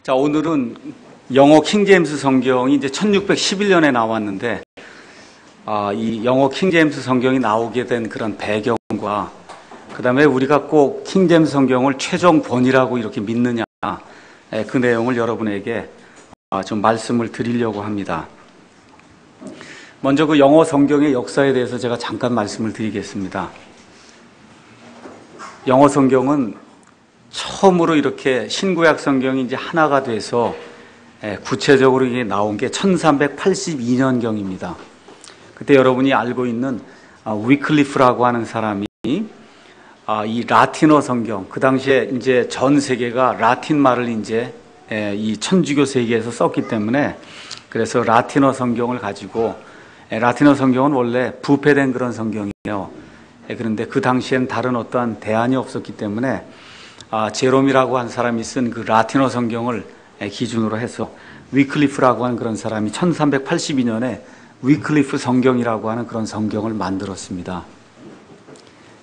자, 오늘은 영어 킹제임스 성경이 이제 1611년에 나왔는데, 이 영어 킹제임스 성경이 나오게 된 그런 배경과, 그 다음에 우리가 꼭 킹제임스 성경을 최종 권위라고 이렇게 믿느냐, 그 내용을 여러분에게 좀 말씀을 드리려고 합니다. 먼저 그 영어 성경의 역사에 대해서 제가 잠깐 말씀을 드리겠습니다. 영어 성경은 처음으로 이렇게 신구약 성경이 이제 하나가 돼서 구체적으로 이게 나온 게 1382년경입니다. 그때 여러분이 알고 있는 위클리프라고 하는 사람이 이 라틴어 성경, 그 당시에 이제 전 세계가 라틴 말을 이제 이 천주교 세계에서 썼기 때문에 그래서 라틴어 성경을 가지고, 라틴어 성경은 원래 부패된 그런 성경이에요. 그런데 그 당시엔 다른 어떠한 대안이 없었기 때문에 제롬이라고 한 사람이 쓴 그 라틴어 성경을 기준으로 해서 위클리프라고 하는 그런 사람이 1382년에 위클리프 성경이라고 하는 그런 성경을 만들었습니다.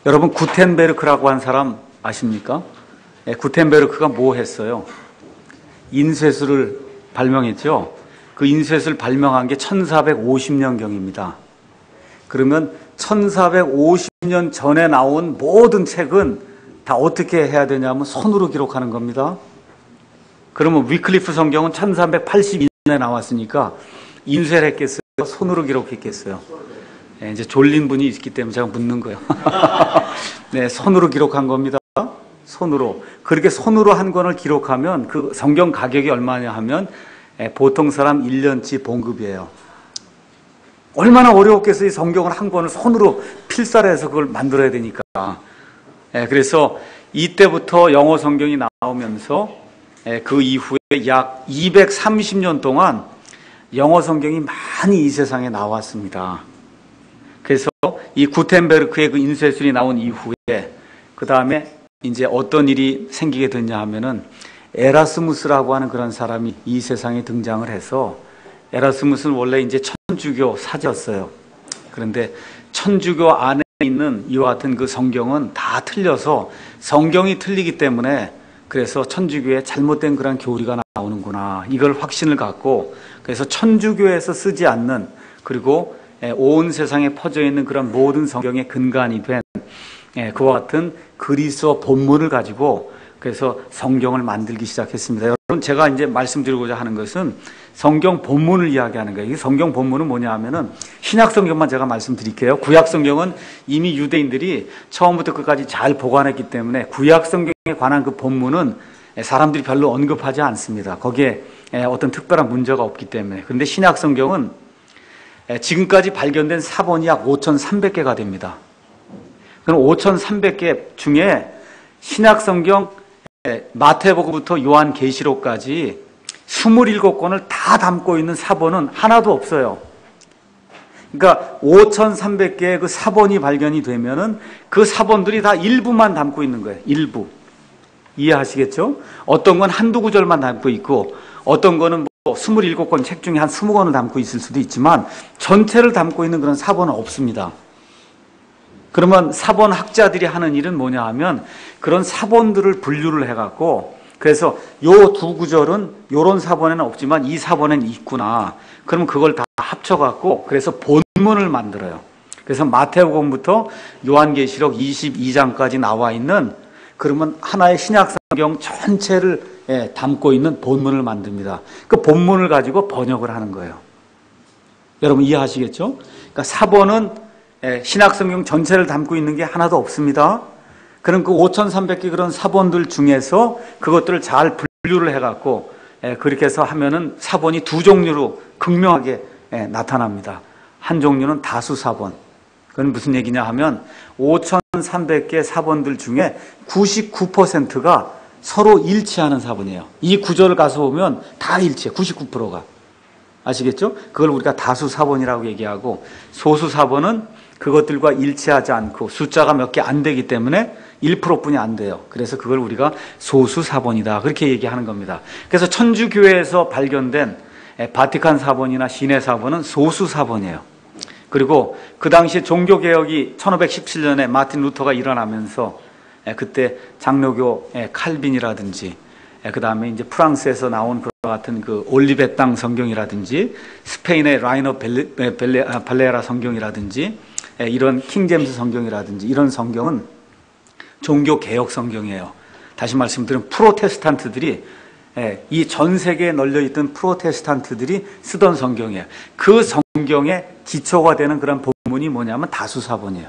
여러분, 구텐베르크라고 한 사람 아십니까? 구텐베르크가 뭐 했어요? 인쇄술을 발명했죠. 그 인쇄술을 발명한 게 1450년경입니다. 그러면 1450년 전에 나온 모든 책은 다 어떻게 해야 되냐면 손으로 기록하는 겁니다. 그러면 위클리프 성경은 1382년에 나왔으니까 인쇄를 했겠어요? 손으로 기록했겠어요? 이제 졸린 분이 있기 때문에 제가 묻는 거예요. 네, 손으로 기록한 겁니다. 손으로. 그렇게 손으로 한 권을 기록하면 그 성경 가격이 얼마냐 하면 보통 사람 1년치 봉급이에요. 얼마나 어려웠겠어요. 이 성경을 한 권을 손으로 필사해서 그걸 만들어야 되니까. 그래서 이때부터 영어 성경이 나오면서 그 이후에 약 230년 동안 영어 성경이 많이 이 세상에 나왔습니다. 그래서 이 구텐베르크의 그 인쇄술이 나온 이후에 그 다음에 이제 어떤 일이 생기게 됐냐 하면은 에라스무스라고 하는 그런 사람이 이 세상에 등장을 해서, 에라스무스는 원래 이제 천주교 사제였어요. 그런데 천주교 안에 있는 이와 같은 그 성경은 다 틀려서 성경이 틀리기 때문에 그래서 천주교에 잘못된 그런 교리가 나오는구나, 이걸 확신을 갖고 그래서 천주교에서 쓰지 않는, 그리고 온 세상에 퍼져 있는 그런 모든 성경의 근간이 된 그와 같은 그리스어 본문을 가지고 그래서 성경을 만들기 시작했습니다. 여러분, 제가 이제 말씀드리고자 하는 것은 성경 본문을 이야기하는 거예요. 이 성경 본문은 뭐냐 하면은 신약 성경만 제가 말씀드릴게요. 구약 성경은 이미 유대인들이 처음부터 끝까지 잘 보관했기 때문에 구약 성경에 관한 그 본문은 사람들이 별로 언급하지 않습니다. 거기에 어떤 특별한 문제가 없기 때문에. 그런데 신약 성경은 지금까지 발견된 사본이 약 5,300개가 됩니다. 그럼 5,300개 중에 신약 성경 마태복음부터 요한계시록까지 27권을 다 담고 있는 사본은 하나도 없어요. 그러니까 5,300개의 그 사본이 발견이 되면은 그 사본들이 다 일부만 담고 있는 거예요. 일부. 이해하시겠죠? 어떤 건 한두 구절만 담고 있고, 어떤 거는 뭐 27권 책 중에 한 20권을 담고 있을 수도 있지만 전체를 담고 있는 그런 사본은 없습니다. 그러면 사본 학자들이 하는 일은 뭐냐 하면 그런 사본들을 분류를 해갖고, 그래서 요 두 구절은 요런 사본에는 없지만 이 사본에는 있구나. 그러면 그걸 다 합쳐갖고 그래서 본문을 만들어요. 그래서 마태복음부터 요한계시록 22장까지 나와 있는, 그러면 하나의 신약 성경 전체를 담고 있는 본문을 만듭니다. 그 본문을 가지고 번역을 하는 거예요. 여러분 이해하시겠죠? 그러니까 사본은 신약 성경 전체를 담고 있는 게 하나도 없습니다. 그럼 그 5,300개 그런 사본들 중에서 그것들을 잘 분류를 해갖고 그렇게 해서 하면은 사본이 두 종류로 극명하게 나타납니다. 한 종류는 다수 사본. 그건 무슨 얘기냐 하면 5,300개 사본들 중에 99%가 서로 일치하는 사본이에요. 이 구절을 가서 보면 다 일치해. 99%가. 아시겠죠? 그걸 우리가 다수 사본이라고 얘기하고, 소수 사본은 그것들과 일치하지 않고 숫자가 몇 개 안 되기 때문에 1%뿐이 안 돼요. 그래서 그걸 우리가 소수 사본이다, 그렇게 얘기하는 겁니다. 그래서 천주교회에서 발견된 바티칸 사본이나 시내 사본은 소수 사본이에요. 그리고 그 당시 종교개혁이 1517년에 마틴 루터가 일어나면서 그때 장로교 칼빈이라든지 그 다음에 이제 프랑스에서 나온 그와 같은 그 올리베땅 성경이라든지 스페인의 라이너 발레라 성경이라든지 이런 킹제임스 성경이라든지 이런 성경은 종교 개혁 성경이에요. 다시 말씀드리면 프로테스탄트들이 이 전 세계에 널려있던 프로테스탄트들이 쓰던 성경이에요. 그 성경의 기초가 되는 그런 본문이 뭐냐면 다수사본이에요.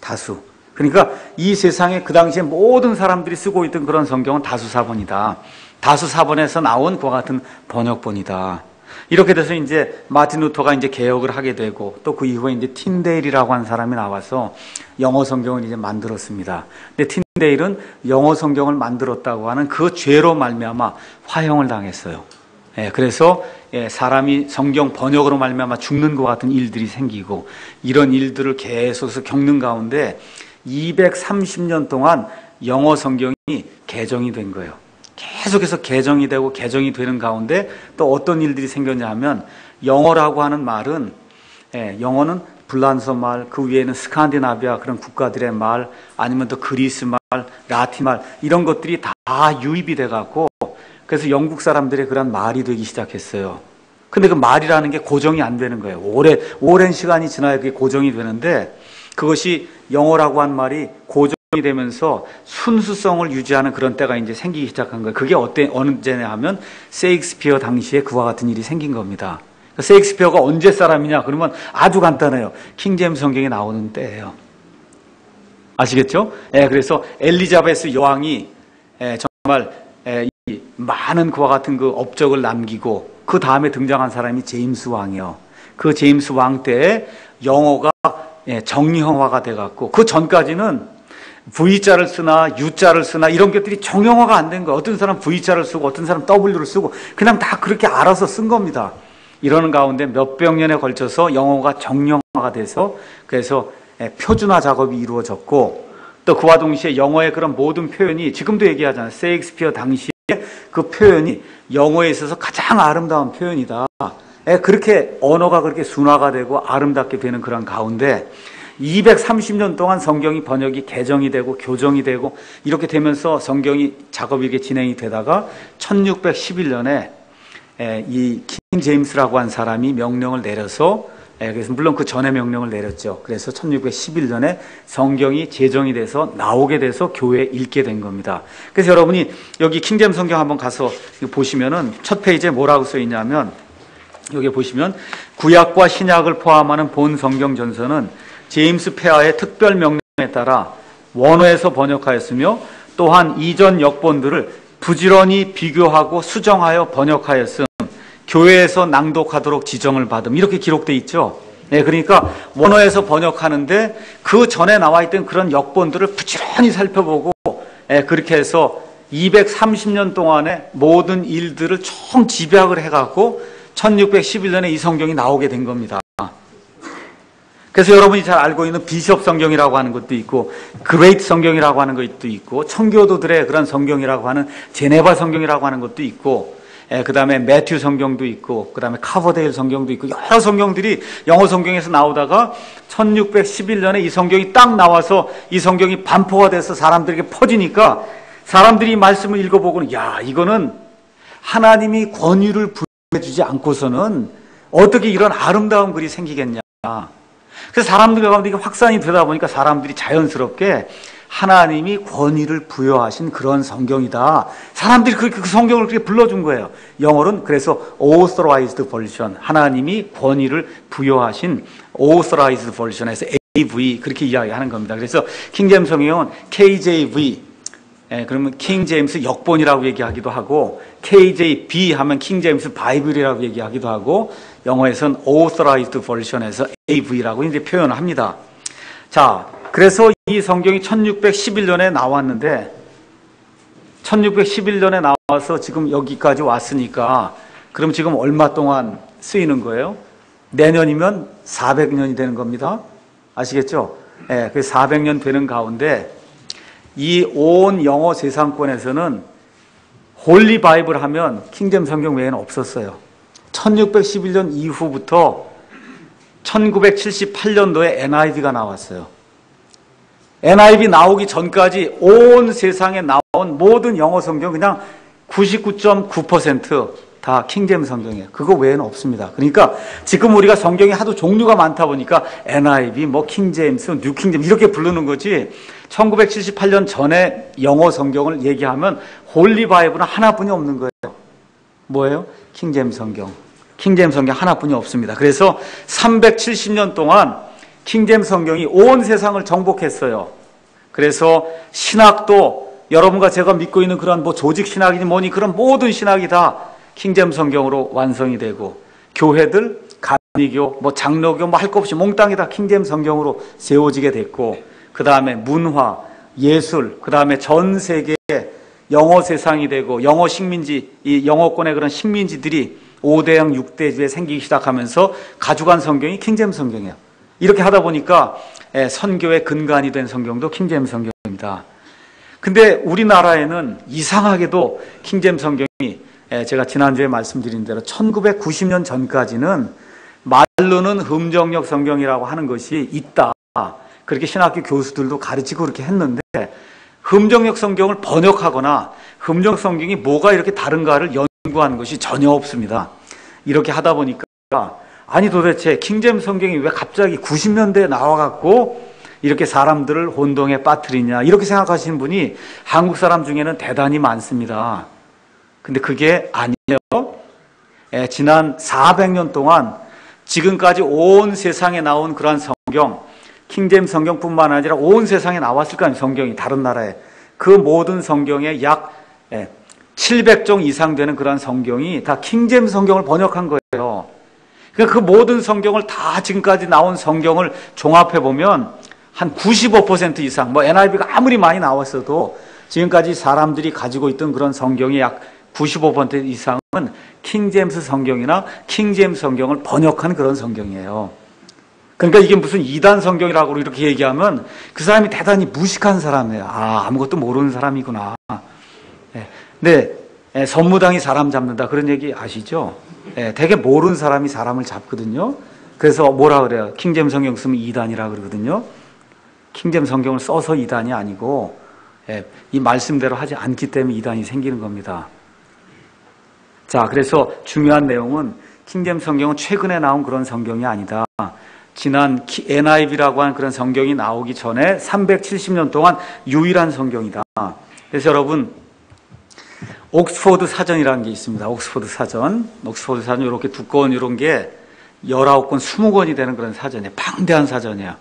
다수. 그러니까 이 세상에 그 당시에 모든 사람들이 쓰고 있던 그런 성경은 다수사본이다. 다수사본에서 나온 그와 같은 번역본이다. 이렇게 돼서 이제 마틴 루터가 이제 개혁을 하게 되고 또 그 이후에 이제 틴데일이라고 하는 사람이 나와서 영어 성경을 이제 만들었습니다. 근데 틴데일은 영어 성경을 만들었다고 하는 그 죄로 말미암아 화형을 당했어요. 그래서 사람이 성경 번역으로 말미암아 죽는 것 같은 일들이 생기고 이런 일들을 계속해서 겪는 가운데 230년 동안 영어 성경이 개정이 된 거예요. 계속해서 개정이 되고 개정이 되는 가운데 또 어떤 일들이 생겼냐 하면 영어라고 하는 말은 영어는 불란서 말, 그 위에는 스칸디나비아 그런 국가들의 말, 아니면 또 그리스 말, 라틴 말 이런 것들이 다 유입이 돼갖고 그래서 영국 사람들의 그런 말이 되기 시작했어요. 근데 그 말이라는 게 고정이 안 되는 거예요. 오랜 시간이 지나야 그게 고정이 되는데 그것이 영어라고 한 말이 고정이 되면서 순수성을 유지하는 그런 때가 이제 생기기 시작한 거예요. 그게 언제냐 하면 셰익스피어 당시에 그와 같은 일이 생긴 겁니다. 셰익스피어가 언제 사람이냐? 그러면 아주 간단해요. 킹제임스 성경에 나오는 때예요. 아시겠죠? 그래서 엘리자베스 여왕이 정말 이 많은 그와 같은 그 업적을 남기고 그 다음에 등장한 사람이 제임스 왕이요. 그 제임스 왕 때에 영어가 정형화가 돼갖고 그 전까지는 V자를 쓰나 U자를 쓰나 이런 것들이 정형화가 안 된 거예요. 어떤 사람 V자를 쓰고 어떤 사람 W를 쓰고 그냥 다 그렇게 알아서 쓴 겁니다. 이러는 가운데 몇백 년에 걸쳐서 영어가 정형화가 돼서 그래서 표준화 작업이 이루어졌고 또 그와 동시에 영어의 그런 모든 표현이 지금도 얘기하잖아요. 셰익스피어 당시에 그 표현이 영어에 있어서 가장 아름다운 표현이다. 그렇게 언어가 그렇게 순화가 되고 아름답게 되는 그런 가운데 230년 동안 성경이 번역이 개정이 되고 교정이 되고 이렇게 되면서 성경이 작업이 이렇게 진행이 되다가 1611년에 이 킹 제임스라고 한 사람이 명령을 내려서 그래서 물론 그 전에 명령을 내렸죠. 그래서 1611년에 성경이 제정이 돼서 나오게 돼서 교회에 읽게 된 겁니다. 그래서 여러분이 여기 킹제임스 성경 한번 가서 보시면은 첫 페이지에 뭐라고 써 있냐면 여기 보시면 구약과 신약을 포함하는 본 성경 전서는 제임스 페아의 특별 명령에 따라 원어에서 번역하였으며 또한 이전 역본들을 부지런히 비교하고 수정하여 번역하였음 교회에서 낭독하도록 지정을 받음 이렇게 기록되어 있죠. 그러니까 원어에서 번역하는데 그 전에 나와 있던 그런 역본들을 부지런히 살펴보고 그렇게 해서 230년 동안의 모든 일들을 총 집약을 해갖고 1611년에 이 성경이 나오게 된 겁니다. 그래서 여러분이 잘 알고 있는 비숍 성경이라고 하는 것도 있고 그레이트 성경이라고 하는 것도 있고 청교도들의 그런 성경이라고 하는 제네바 성경이라고 하는 것도 있고 그 다음에 매튜 성경도 있고 그 다음에 카버데일 성경도 있고 여러 성경들이 영어 성경에서 나오다가 1611년에 이 성경이 딱 나와서 이 성경이 반포가 돼서 사람들에게 퍼지니까 사람들이 이 말씀을 읽어보고는 야 이거는 하나님이 권위를 부여해주지 않고서는 어떻게 이런 아름다운 글이 생기겠냐. 그래서 사람들 가운데 이게 확산이 되다 보니까 사람들이 자연스럽게 하나님이 권위를 부여하신 그런 성경이다. 사람들이 그렇게 그 성경을 그렇게 불러준 거예요. 영어로는 그래서 authorized version, 하나님이 권위를 부여하신 authorized version에서 AV 그렇게 이야기하는 겁니다. 그래서 킹제임스 성경은 KJV, 그러면 킹제임스 역본이라고 얘기하기도 하고 KJB 하면 킹제임스 바이블이라고 얘기하기도 하고 영어에서는 authorized version에서 AV라고 이제 표현을 합니다. 자, 그래서 이 성경이 1611년에 나왔는데 1611년에 나와서 지금 여기까지 왔으니까 그럼 지금 얼마 동안 쓰이는 거예요? 내년이면 400년이 되는 겁니다. 아시겠죠? 그 400년 되는 가운데 이 온 영어 세상권에서는 홀리 바이블 하면 킹제임스 성경 외에는 없었어요. 1611년 이후부터 1978년도에 NIV가 나왔어요. NIV 나오기 전까지 온 세상에 나온 모든 영어 성경 그냥 99.9%다 킹제임스 성경이에요. 그거 외에는 없습니다. 그러니까 지금 우리가 성경이 하도 종류가 많다 보니까 NIV, 뭐 킹제임스, 뉴킹제임스 이렇게 부르는 거지, 1978년 전에 영어 성경을 얘기하면 홀리 바이블은 하나뿐이 없는 거예요. 뭐예요? 킹제임스 성경. 킹제임스 성경 하나뿐이 없습니다. 그래서 370년 동안 킹제임스 성경이 온 세상을 정복했어요. 그래서 신학도 여러분과 제가 믿고 있는 그런 뭐 조직 신학이니 뭐니 그런 모든 신학이 다 킹제임스 성경으로 완성이 되고, 교회들, 감리교, 뭐 장로교 뭐 할 것 없이 몽땅이 다 킹제임스 성경으로 세워지게 됐고, 그 다음에 문화, 예술, 그 다음에 전 세계에 영어 세상이 되고, 영어 식민지, 이 영어권의 그런 식민지들이 5대양 6대주에 생기기 시작하면서 가져간 성경이 킹제임스 성경이에요. 이렇게 하다 보니까 선교의 근간이 된 성경도 킹제임스 성경입니다. 근데 우리나라에는 이상하게도 킹제임스 성경이, 제가 지난주에 말씀드린 대로 1990년 전까지는 말로는 흠정역 성경이라고 하는 것이 있다, 그렇게 신학교 교수들도 가르치고 그렇게 했는데, 흠정역 성경을 번역하거나 흠정역 성경이 뭐가 이렇게 다른가를 연구한 것이 전혀 없습니다. 이렇게 하다 보니까 아니 도대체 킹제임스 성경이 왜 갑자기 90년대에 나와갖고 이렇게 사람들을 혼동에 빠뜨리냐, 이렇게 생각하시는 분이 한국 사람 중에는 대단히 많습니다. 근데 그게 아니에요. 지난 400년 동안 지금까지 온 세상에 나온 그러한 성경, 킹제임스 성경뿐만 아니라 온 세상에 나왔을 거 아니에요. 성경이 다른 나라에. 그 모든 성경에 약 700종 이상 되는 그러한 성경이 다 킹제임스 성경을 번역한 거예요. 그러니까 그 모든 성경을 다, 지금까지 나온 성경을 종합해보면 한 95% 이상, 뭐 NIV가 아무리 많이 나왔어도 지금까지 사람들이 가지고 있던 그런 성경이 약 95% 이상은 킹제임스 성경이나 킹제임스 성경을 번역한 그런 성경이에요. 그러니까 이게 무슨 이단 성경이라고 이렇게 얘기하면 그 사람이 대단히 무식한 사람이에요. 아, 아무것도 모르는 사람이구나. 네, 선무당이 사람 잡는다, 그런 얘기 아시죠? 되게 모르는 사람이 사람을 잡거든요. 그래서 뭐라 그래요? 킹제임스 성경 쓰면 이단이라 그러거든요. 킹제임스 성경을 써서 이단이 아니고, 이 말씀대로 하지 않기 때문에 이단이 생기는 겁니다. 자, 그래서 중요한 내용은 킹제임스 성경은 최근에 나온 그런 성경이 아니다. 지난 NIV라고 하는 그런 성경이 나오기 전에 370년 동안 유일한 성경이다. 그래서 여러분, 옥스포드 사전이라는 게 있습니다. 옥스포드 사전 이렇게 두꺼운 이런 게 19권, 20권이 되는 그런 사전이에요. 방대한 사전이에요.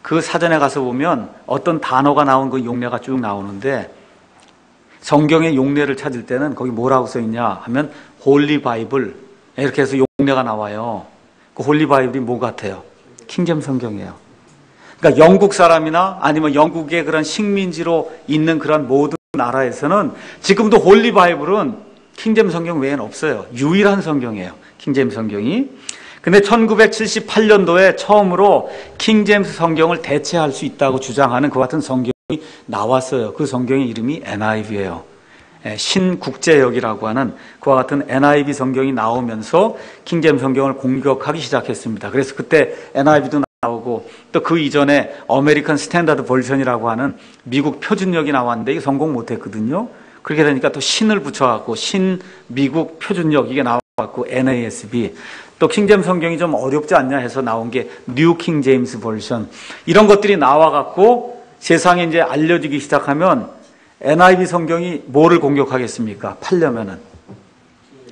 그 사전에 가서 보면 어떤 단어가 나온 그 용례가 쭉 나오는데, 성경의 용례를 찾을 때는 거기 뭐라고 써 있냐 하면 홀리 바이블, 이렇게 해서 용례가 나와요. 그 홀리 바이블이 뭐 같아요? 킹제임스 성경이에요. 그러니까 영국 사람이나 아니면 영국의 그런 식민지로 있는 그런 모든 나라에서는 지금도 홀리 바이블은 킹제임스 성경 외에는 없어요. 유일한 성경이에요, 킹제임스 성경이. 근데 1978년도에 처음으로 킹제임스 성경을 대체할 수 있다고 주장하는 그 같은 성경이 나왔어요. 그 성경의 이름이 NIV예요. 신국제역이라고 하는 그와 같은 NIV 성경이 나오면서 킹제임스 성경을 공격하기 시작했습니다. 그래서 그때 NIV도 나오고, 또 그 이전에 아메리칸 스탠다드 버전이라고 하는 미국 표준역이 나왔는데 이게 성공 못했거든요. 그렇게 되니까 또 신을 붙여갖고 신미국 표준역 이게 나와갖고 NASB, 또 킹제임스 성경이 좀 어렵지 않냐 해서 나온 게 뉴 킹제임스 버전, 이런 것들이 나와갖고 세상에 이제 알려지기 시작하면 NIV 성경이 뭐를 공격하겠습니까? 팔려면은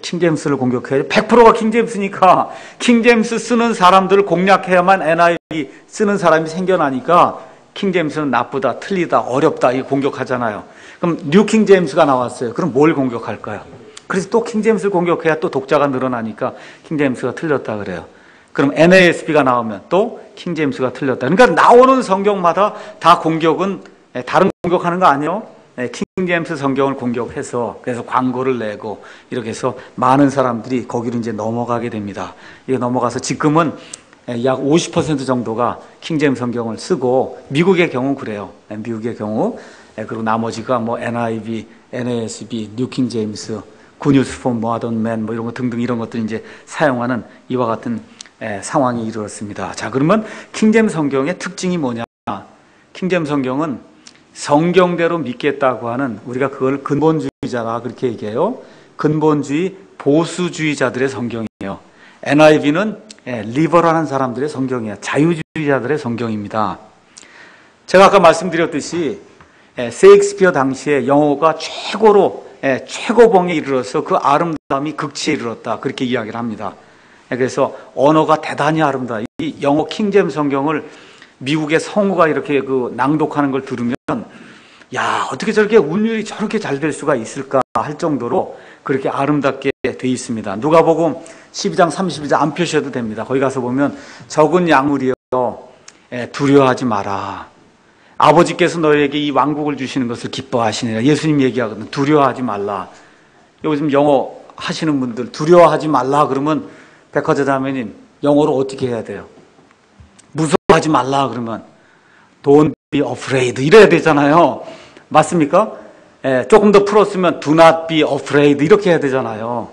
킹제임스를 공격해야죠. 100%가 킹제임스니까 킹제임스 쓰는 사람들을 공략해야만 NIV 쓰는 사람이 생겨나니까 킹제임스는 나쁘다, 틀리다, 어렵다 이거 공격하잖아요. 그럼 뉴 킹제임스가 나왔어요. 그럼 뭘 공격할까요? 그래서 또 킹제임스를 공격해야 또 독자가 늘어나니까 킹제임스가 틀렸다 그래요. 그럼 NASB가 나오면 또 킹제임스가 틀렸다. 그러니까 나오는 성경마다 다 공격은 다른 공격하는 거 아니에요? 킹제임스 성경을 공격해서 그래서 광고를 내고 이렇게 해서 많은 사람들이 거기로 이제 넘어가게 됩니다. 이게 넘어가서 지금은 약 50% 정도가 킹제임스 성경을 쓰고, 미국의 경우 그래요. 미국의 경우. 그리고 나머지가 뭐 NIV, NASB, 뉴 킹제임스, 굿뉴스 포 모던 맨 뭐 이런 거 등등 이런 것들 이제 사용하는 이와 같은 상황이 이르렀습니다. 자, 그러면 킹제임스 성경의 특징이 뭐냐? 킹제임스 성경은 성경대로 믿겠다고 하는, 우리가 그걸 근본주의자 근본주의자라 그렇게 얘기해요. 근본주의, 보수주의자들의 성경이에요. NIV는 리버럴한 사람들의 성경이에요. 자유주의자들의 성경입니다. 제가 아까 말씀드렸듯이 셰익스피어 당시에 영어가 최고봉에 이르러서 그 아름다움이 극치에 이르렀다. 그렇게 이야기를 합니다. 그래서 언어가 대단히 아름다워. 이 영어 킹제임스 성경을 미국의 성우가 이렇게 그 낭독하는 걸 들으면 야, 어떻게 저렇게 운율이 저렇게 잘 될 수가 있을까 할 정도로 그렇게 아름답게 돼 있습니다. 누가복음 12장 32절 안 펴셔도 됩니다. 거기 가서 보면 적은 양물이여 두려워하지 마라. 아버지께서 너에게 이 왕국을 주시는 것을 기뻐하시니라. 예수님 얘기하거든. 두려워하지 말라. 요즘 영어 하시는 분들 두려워하지 말라 그러면 백화점자매님 영어로 어떻게 해야 돼요? 무서워하지 말라 그러면 Don't be afraid 이래야 되잖아요. 맞습니까? 조금 더 풀었으면 Do not be afraid 이렇게 해야 되잖아요.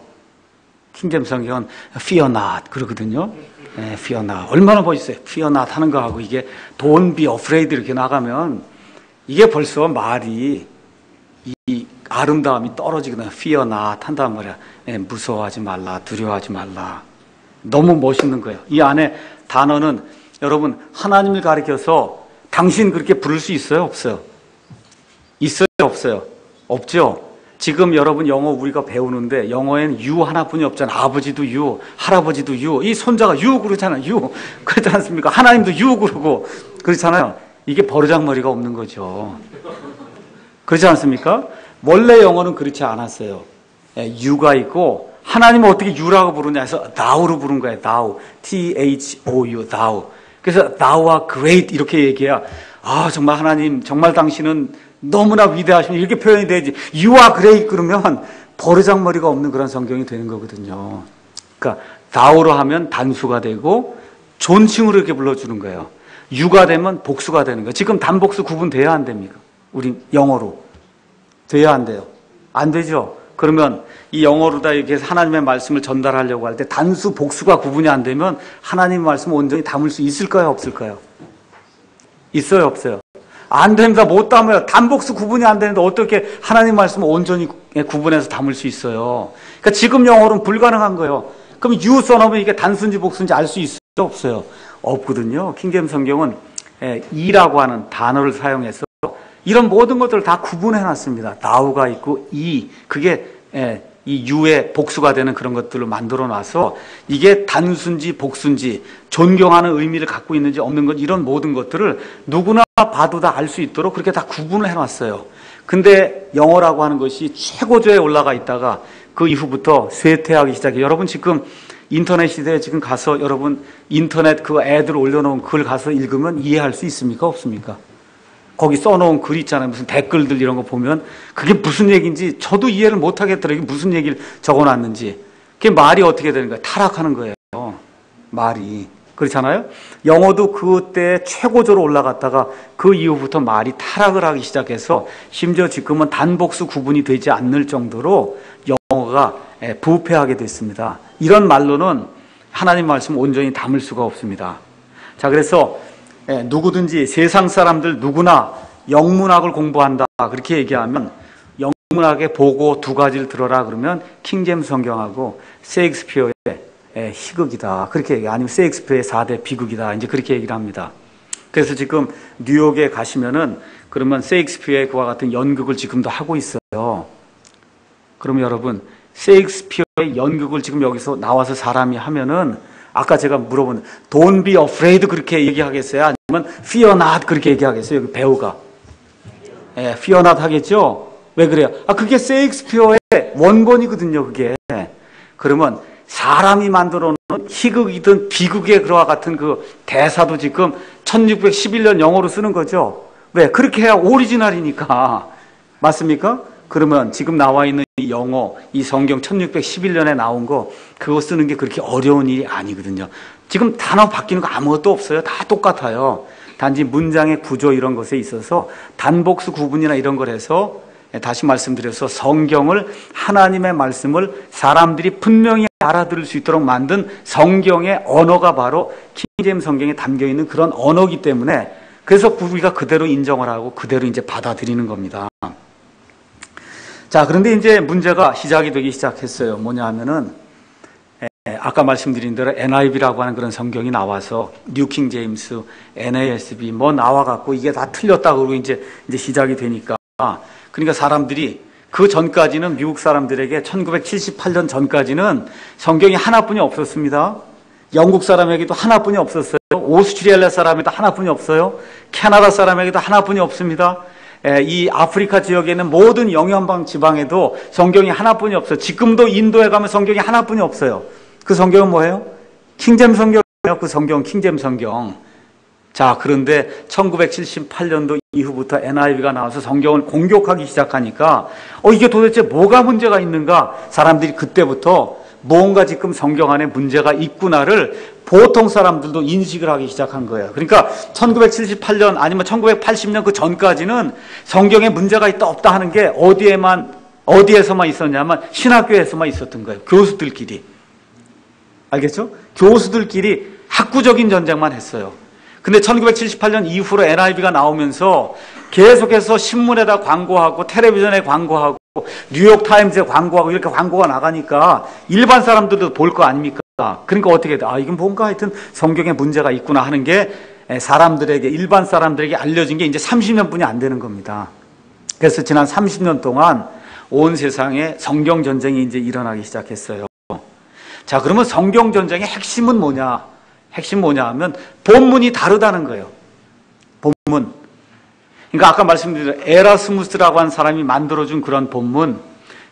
킹제임스 성경은 Fear not 그러거든요. Fear not. 얼마나 멋있어요. Fear not 하는 거하고 이게 Don't be afraid 이렇게 나가면 이게 벌써 말이 이 아름다움이 떨어지거든요. Fear not 한단 말이야. 무서워하지 말라, 두려워하지 말라. 너무 멋있는 거예요. 이 안에 단어는 여러분 하나님을 가리켜서 당신 그렇게 부를 수 있어요? 없어요? 있어요? 없어요? 없죠? 지금 여러분 영어 우리가 배우는데 영어에는 you 하나뿐이 없잖아요. 아버지도 you, 할아버지도 you, 이 손자가 you 그러잖아요. you 그렇지 않습니까? 하나님도 you 그러고 그렇잖아요. 이게 버르장머리가 없는 거죠. 그렇지 않습니까? 원래 영어는 그렇지 않았어요. you가 있고 하나님은 어떻게 you라고 부르냐 해서 thou로 부른 거예요. thou, T-H-O-U, thou. 그래서 thou와 great 이렇게 얘기해야 정말 하나님 정말 당신은 너무나 위대하시면 이렇게 표현이 되지. You are great 그러면 버르장머리가 없는 그런 성경이 되는 거거든요. 그러니까 thou로 하면 단수가 되고 존칭으로 이렇게 불러주는 거예요. you가 되면 복수가 되는 거예요. 지금 단복수 구분돼야 안 됩니까? 우리 영어로 돼야 안 돼요. 안 되죠. 그러면 이 영어로다 이렇게 하나님의 말씀을 전달하려고 할 때 단수 복수가 구분이 안 되면 하나님의 말씀을 온전히 담을 수 있을까요? 없을까요? 있어요? 없어요? 안 됩니다. 못 담아요. 단복수 구분이 안 되는데 어떻게 하나님 말씀을 온전히 구분해서 담을 수 있어요? 그러니까 지금 영어로는 불가능한 거예요. 그럼 you 써놓으면 이게 단수인지 복수인지 알 수 있어요? 없어요? 없거든요. 킹제임스 성경은 이라고 하는 단어를 사용해서 이런 모든 것들을 다 구분해 놨습니다. thou가 있고 그게 이 you의 복수가 되는 그런 것들을 만들어 놔서 이게 단수인지 복수인지 존경하는 의미를 갖고 있는지 없는 것 이런 모든 것들을 누구나 봐도 다 알 수 있도록 그렇게 다 구분을 해놨어요. 근데 영어라고 하는 것이 최고조에 올라가 있다가 그 이후부터 쇠퇴하기 시작해요. 여러분 지금 인터넷 시대에 지금 가서 여러분 인터넷 그 애들 올려놓은 글 가서 읽으면 이해할 수 있습니까? 없습니까? 거기 써놓은 글 있잖아요. 무슨 댓글들 이런 거 보면 그게 무슨 얘기인지 저도 이해를 못하겠더라고요. 이게 무슨 얘기를 적어놨는지. 그게 말이 어떻게 되는 거예요? 타락하는 거예요. 말이. 그렇잖아요? 영어도 그때 최고조로 올라갔다가 그 이후부터 말이 타락을 하기 시작해서 심지어 지금은 단복수 구분이 되지 않을 정도로 영어가 부패하게 됐습니다. 이런 말로는 하나님 말씀 온전히 담을 수가 없습니다. 자, 그래서 누구든지 세상 사람들 누구나 영문학을 공부한다 그렇게 얘기하면 영문학의 보고 두 가지를 들어라 그러면 킹제임스 성경하고 셰익스피어의 희극이다 그렇게 얘기 아니면 셰익스피어의 4대 비극이다 이제 그렇게 얘기를 합니다. 그래서 지금 뉴욕에 가시면은 그러면 셰익스피어의 그와 같은 연극을 지금도 하고 있어요. 그러면 여러분 셰익스피어의 연극을 지금 여기서 나와서 사람이 하면은 아까 제가 물어본 Don't be afraid 그렇게 얘기하겠어요? 아니면 Fear not 그렇게 얘기하겠어요? 여기 배우가 Fear not 하겠죠? 왜 그래요? 그게 셰익스피어의 원본이거든요. 그게 그러면 사람이 만들어 놓은 희극이든 비극의 그와 같은 그 대사도 지금 1611년 영어로 쓰는 거죠. 왜? 그렇게 해야 오리지널이니까. 맞습니까? 그러면 지금 나와 있는 이 영어, 이 성경 1611년에 나온 거 그거 쓰는 게 그렇게 어려운 일이 아니거든요. 지금 단어 바뀌는 거 아무것도 없어요. 다 똑같아요. 단지 문장의 구조 이런 것에 있어서 단복수 구분이나 이런 걸 해서 다시 말씀드려서 성경을 하나님의 말씀을 사람들이 분명히 알아들을 수 있도록 만든 성경의 언어가 바로 킹제임스 성경에 담겨 있는 그런 언어이기 때문에 그래서 우리가 그대로 인정을 하고 그대로 이제 받아들이는 겁니다. 자, 자, 그런데 이제 문제가 시작이 되기 시작했어요. 뭐냐 하면은, 아까 말씀드린 대로 NIV라고 하는 그런 성경이 나와서, 뉴킹 제임스, NASB 뭐 나와갖고 이게 다 틀렸다 그러고 이제 시작이 되니까. 그러니까 사람들이 그 전까지는 미국 사람들에게 1978년 전까지는 성경이 하나뿐이 없었습니다. 영국 사람에게도 하나뿐이 없었어요. 오스트리아 사람에게도 하나뿐이 없어요. 캐나다 사람에게도 하나뿐이 없습니다. 이 아프리카 지역에 있는 모든 영연방 지방에도 성경이 하나뿐이 없어요. 지금도 인도에 가면 성경이 하나뿐이 없어요. 그 성경은 뭐예요? 킹잼 성경이에요. 그 성경 킹잼 성경. 자, 그런데 1978년도 이후부터 NIV가 나와서 성경을 공격하기 시작하니까 이게 도대체 뭐가 문제가 있는가? 사람들이 그때부터 뭔가 지금 성경 안에 문제가 있구나를 보통 사람들도 인식을 하기 시작한 거예요. 그러니까 1978년 아니면 1980년 그 전까지는 성경에 문제가 있다 없다 하는 게 어디에서만 있었냐면 신학교에서만 있었던 거예요. 교수들끼리. 알겠죠? 교수들끼리 학구적인 전쟁만 했어요. 근데 1978년 이후로 NIV가 나오면서 계속해서 신문에다 광고하고 텔레비전에 광고하고 뉴욕타임즈에 광고하고 이렇게 광고가 나가니까 일반 사람들도 볼 거 아닙니까? 그러니까 어떻게 돼? 이건 뭔가 하여튼 성경에 문제가 있구나 하는 게 사람들에게, 일반 사람들에게 알려진 게 이제 30년뿐이 안 되는 겁니다. 그래서 지난 30년 동안 온 세상에 성경 전쟁이 이제 일어나기 시작했어요. 자, 그러면 성경 전쟁의 핵심은 뭐냐? 핵심 뭐냐 하면 본문이 다르다는 거예요. 본문. 그러니까 아까 말씀드린 에라스무스라고 한 사람이 만들어준 그런 본문,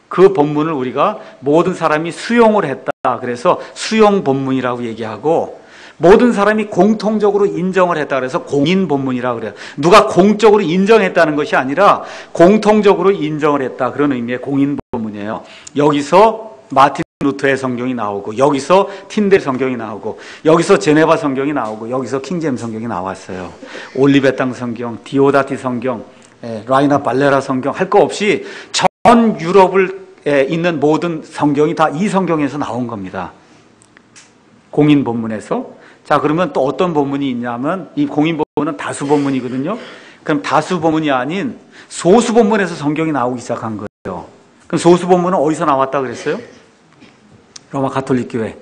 그 본문을 우리가 모든 사람이 수용을 했다. 그래서 수용 본문이라고 얘기하고, 모든 사람이 공통적으로 인정을 했다. 그래서 공인 본문이라고 그래요. 누가 공적으로 인정했다는 것이 아니라 공통적으로 인정을 했다. 그런 의미의 공인 본문이에요. 여기서 마틴 루터의 성경이 나오고, 여기서 틴델 성경이 나오고, 여기서 제네바 성경이 나오고, 여기서 킹잼 성경이 나왔어요. 올리베땅 성경, 디오다티 성경, 라이나 발레라 성경 할 거 없이 전 유럽을 있는 모든 성경이 다 이 성경에서 나온 겁니다. 공인 본문에서. 자, 그러면 또 어떤 본문이 있냐면, 이 공인 본문은 다수 본문이거든요. 그럼 다수 본문이 아닌 소수 본문에서 성경이 나오기 시작한 거예요. 그럼 소수 본문은 어디서 나왔다 그랬어요? 로마 가톨릭 교회.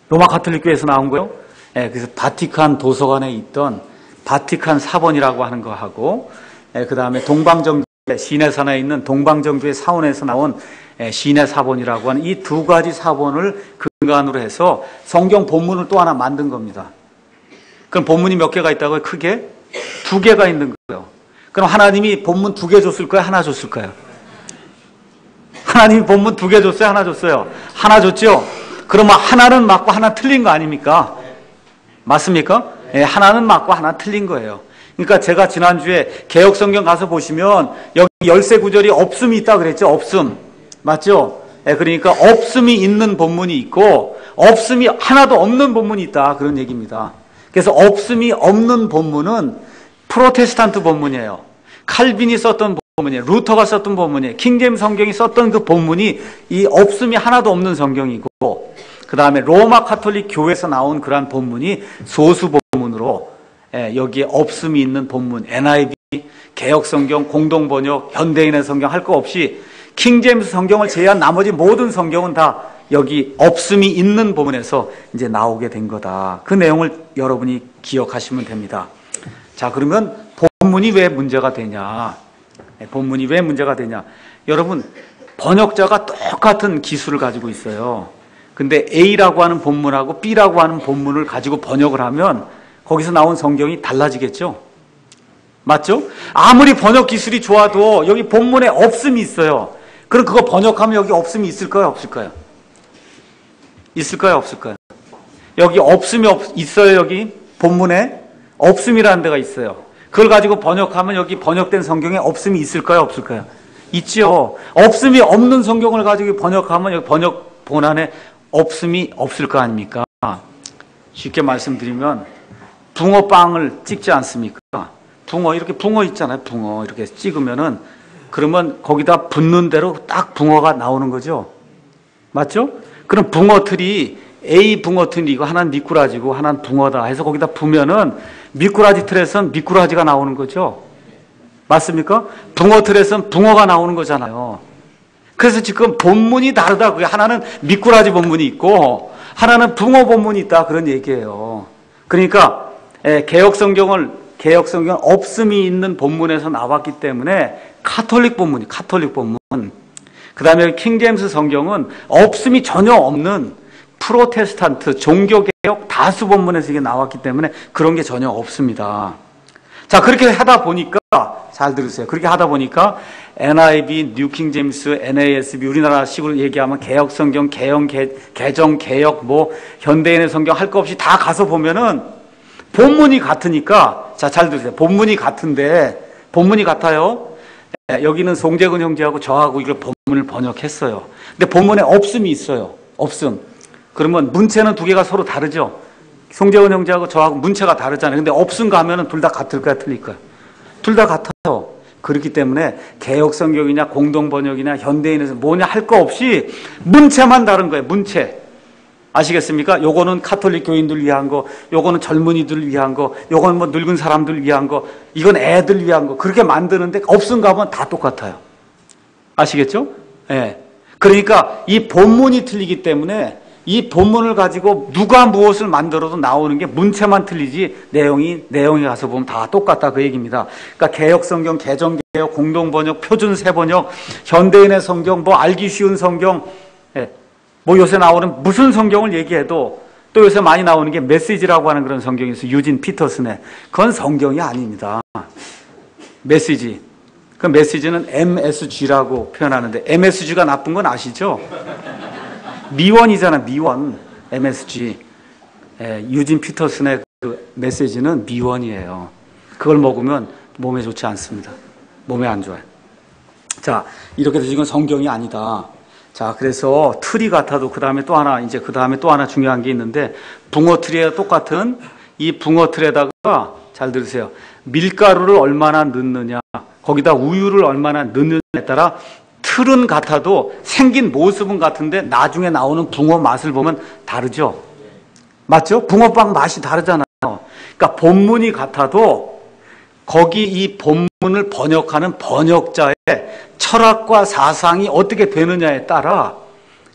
로마 가톨릭 교회에서 나온 거예요. 그래서 바티칸 도서관에 있던 바티칸 사본이라고 하는 거 하고, 그 다음에 동방정교회, 시내산에 있는 동방정교회 사원에서 나온 시내 사본이라고 하는 이 두 가지 사본을 근간으로 해서 성경 본문을 또 하나 만든 겁니다. 그럼 본문이 몇 개가 있다고요? 크게? 2개가 있는 거예요. 그럼 하나님이 본문 2개 줬을 거예요? 하나 줬을 거예요? 하나님이 본문 2개 줬어요? 하나 줬어요? 하나 줬죠? 그러면 하나는 맞고 하나 틀린 거 아닙니까? 맞습니까? 하나는 맞고 하나 틀린 거예요. 그러니까 제가 지난주에 개역성경 가서 보시면 여기 열세 구절이 없음이 있다 그랬죠? 없음. 맞죠? 그러니까 없음이 있는 본문이 있고 없음이 하나도 없는 본문이 있다. 그런 얘기입니다. 그래서 없음이 없는 본문은 프로테스탄트 본문이에요. 칼빈이 썼던 본문이에요. 루터가 썼던 본문이에요. 킹제임 성경이 썼던 그 본문이 이 없음이 하나도 없는 성경이고, 그 다음에 로마 가톨릭 교회에서 나온 그러한 본문이 소수 본문으로, 여기에 없음이 있는 본문, NIV, 개역성경, 공동번역, 현대인의 성경 할 거 없이 킹제임스 성경을 제외한 나머지 모든 성경은 다 여기 없음이 있는 부분에서 이제 나오게 된 거다. 그 내용을 여러분이 기억하시면 됩니다. 자, 그러면 본문이 왜 문제가 되냐? 본문이 왜 문제가 되냐? 여러분, 번역자가 똑같은 기술을 가지고 있어요. 근데 A라고 하는 본문하고 B라고 하는 본문을 가지고 번역을 하면 거기서 나온 성경이 달라지겠죠? 맞죠? 아무리 번역 기술이 좋아도 여기 본문에 없음이 있어요. 그럼 그거 번역하면 여기 없음이 있을까요? 없을까요? 있을까요? 없을까요? 여기 없음이 있어요. 여기 본문에 없음이라는 데가 있어요. 그걸 가지고 번역하면 여기 번역된 성경에 없음이 있을까요? 없을까요? 있죠. 없음이 없는 성경을 가지고 번역하면 여기 번역 본안에 없음이 없을 거 아닙니까? 쉽게 말씀드리면 붕어빵을 찍지 않습니까? 이렇게 붕어 있잖아요. 붕어 이렇게 찍으면은 그러면 거기다 붙는 대로 딱 붕어가 나오는 거죠. 맞죠? 그럼 붕어틀이 A 붕어틀이고 하나는 미꾸라지고 하나는 붕어다 해서 거기다 부면은 미꾸라지 틀에서는 미꾸라지가 나오는 거죠. 맞습니까? 붕어 틀에서는 붕어가 나오는 거잖아요. 그래서 지금 본문이 다르다. 그게 하나는 미꾸라지 본문이 있고 하나는 붕어 본문이 있다. 그런 얘기예요. 그러니까 개혁 성경은 없음이 있는 본문에서 나왔기 때문에 카톨릭 본문. 그 다음에 킹제임스 성경은 없음이 전혀 없는 프로테스탄트 종교개혁 다수 본문에서 이게 나왔기 때문에 그런 게 전혀 없습니다. 자, 그렇게 하다 보니까 잘 들으세요. 그렇게 하다 보니까 NIV, 뉴 킹제임스, NASB 우리나라식으로 얘기하면 개혁 성경, 개정, 개혁, 뭐 현대인의 성경 할 거 없이 다 가서 보면은 본문이 같으니까 자, 잘 들으세요. 본문이 같아요. 여기는 송재근 형제하고 저하고 이걸 본문을 번역했어요. 근데 본문에 없음이 있어요. 없음. 그러면 문체는 두 개가 서로 다르죠. 송재근 형제하고 저하고 문체가 다르잖아요. 근데 없음 가면은 둘 다 같을까요? 틀릴까요? 둘 다 같아요. 그렇기 때문에 개혁 성경이냐 공동 번역이냐 현대인에서 뭐냐 할 거 없이 문체만 다른 거예요. 문체. 아시겠습니까? 요거는 카톨릭 교인들 위한 거, 요거는 젊은이들 위한 거, 요거는 뭐 늙은 사람들 위한 거, 이건 애들 위한 거. 그렇게 만드는데 없음 가면 다 똑같아요. 아시겠죠? 예. 그러니까 이 본문이 틀리기 때문에 이 본문을 가지고 누가 무엇을 만들어도 나오는 게 문체만 틀리지 내용이 가서 보면 다 똑같다 그 얘기입니다. 그러니까 개혁 성경, 개정 개혁, 공동 번역, 표준 새 번역, 현대인의 성경, 뭐 알기 쉬운 성경, 뭐 요새 나오는 무슨 성경을 얘기해도 또 요새 많이 나오는 게 메시지라고 하는 그런 성경이 있어요. 유진 피터슨의. 그건 성경이 아닙니다. 메시지. 그 메시지는 MSG라고 표현하는데 MSG가 나쁜 건 아시죠? 미원이잖아, 미원. MSG. 유진 피터슨의 그 메시지는 미원이에요. 그걸 먹으면 몸에 좋지 않습니다. 몸에 안 좋아요. 자, 이렇게 해서 이건 성경이 아니다. 자, 그래서 틀이 같아도 그 다음에 또 하나 중요한 게 있는데 붕어 틀에 똑같은 이 붕어 틀에다가 잘 들으세요. 밀가루를 얼마나 넣느냐, 거기다 우유를 얼마나 넣느냐에 따라 틀은 같아도 생긴 모습은 같은데 나중에 나오는 붕어 맛을 보면 다르죠. 맞죠? 붕어빵 맛이 다르잖아요. 그러니까 본문이 같아도 거기 이 본문을 번역하는 번역자의 철학과 사상이 어떻게 되느냐에 따라